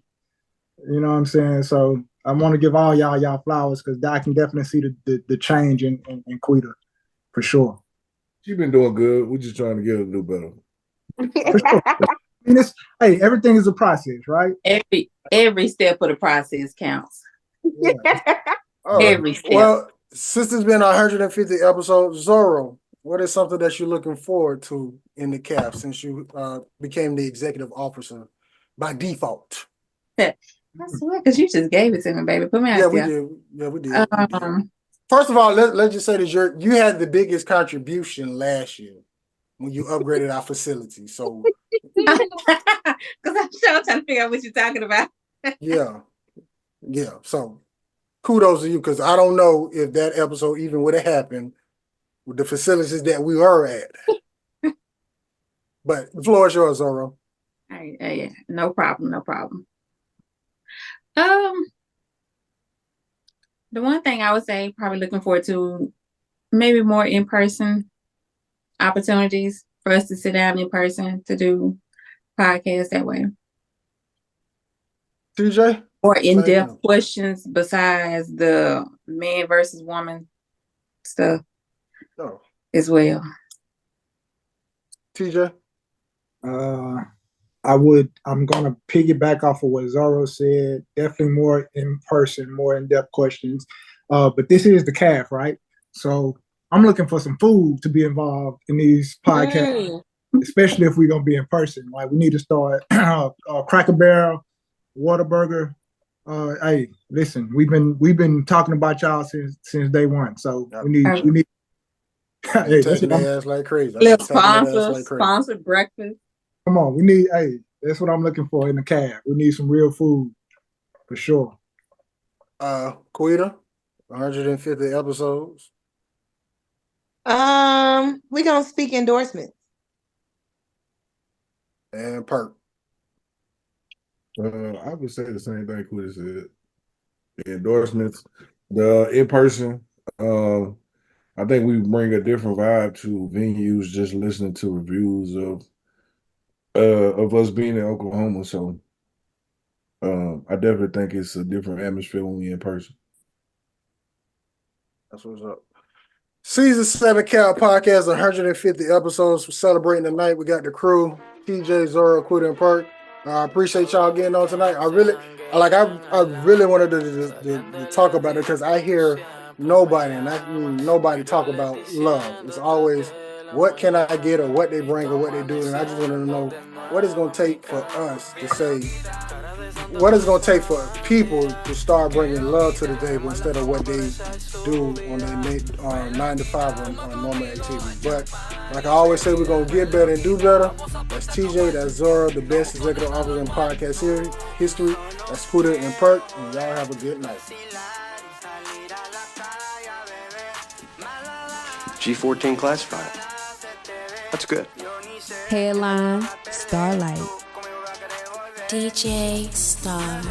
You know what I'm saying? So I want to give all y'all flowers because I can definitely see the change in Quita for sure.
She been doing good. We're just trying to get her to do better.
For sure. I mean, hey, everything is a process, right?
Every step of the process counts.
Yeah.
Every step.
Well, since it's been 150 episodes, Zorro, what is something that you're looking forward to in the CAF since you became the executive officer by default?
I swear, because you just gave it to me, baby. Put me out there.
We did. First of all, let's just say that you had the biggest contribution last year when you upgraded our facility. So,
because I'm still trying to figure out what you're talking about.
yeah. So, kudos to you because I don't know if that episode even would have happened with the facilities that we were at. But the floor is yours, Zorro.
Hey, no problem. The one thing I would say, probably looking forward to maybe more in-person opportunities for us to sit down in person to do podcasts that way.
TJ?
Or in-depth questions besides the man versus woman stuff as well.
TJ?
I'm gonna piggyback off of what Zorro said. Definitely more in person, more in-depth questions. But this is the CAF, right? So I'm looking for some food to be involved in these podcasts, especially if we're gonna be in person. Like we need to start Cracker Barrel, Whataburger. Hey, listen, we've been talking about y'all since day one. So we need.
Hey, taking their ass like crazy.
Sponsored breakfast.
Come on, we need. Hey, that's what I'm looking for in the CAF. We need some real food for sure.
Quita, 150 episodes.
We gonna speak endorsements.
And Perk.
I would say the same thing Quita said. The endorsements, the in person. I think we bring a different vibe to venues just listening to reviews of us being in Oklahoma. So I definitely think it's a different atmosphere when we in person.
That's what's up. Season 7 Cal Podcast, 150 episodes. We're celebrating tonight. We got the crew, TJ, Zorro, Quita, and Perk. I appreciate y'all getting on tonight. I really wanted to talk about it because I hear nobody talk about love. It's always what can I get or what they bring or what they do. And I just wanted to know what it's going to take for us to say, what it's going to take for people to start bringing love to the table instead of what they do on their 9 to 5 on normal activity. But like I always say, we're going to get better and do better. That's TJ, that's Zorro, the best executive officer in podcast history. That's Quita and Perk, and y'all have a good night.
G14 classified. That's good.
Headline, Starlight.
DJ Star.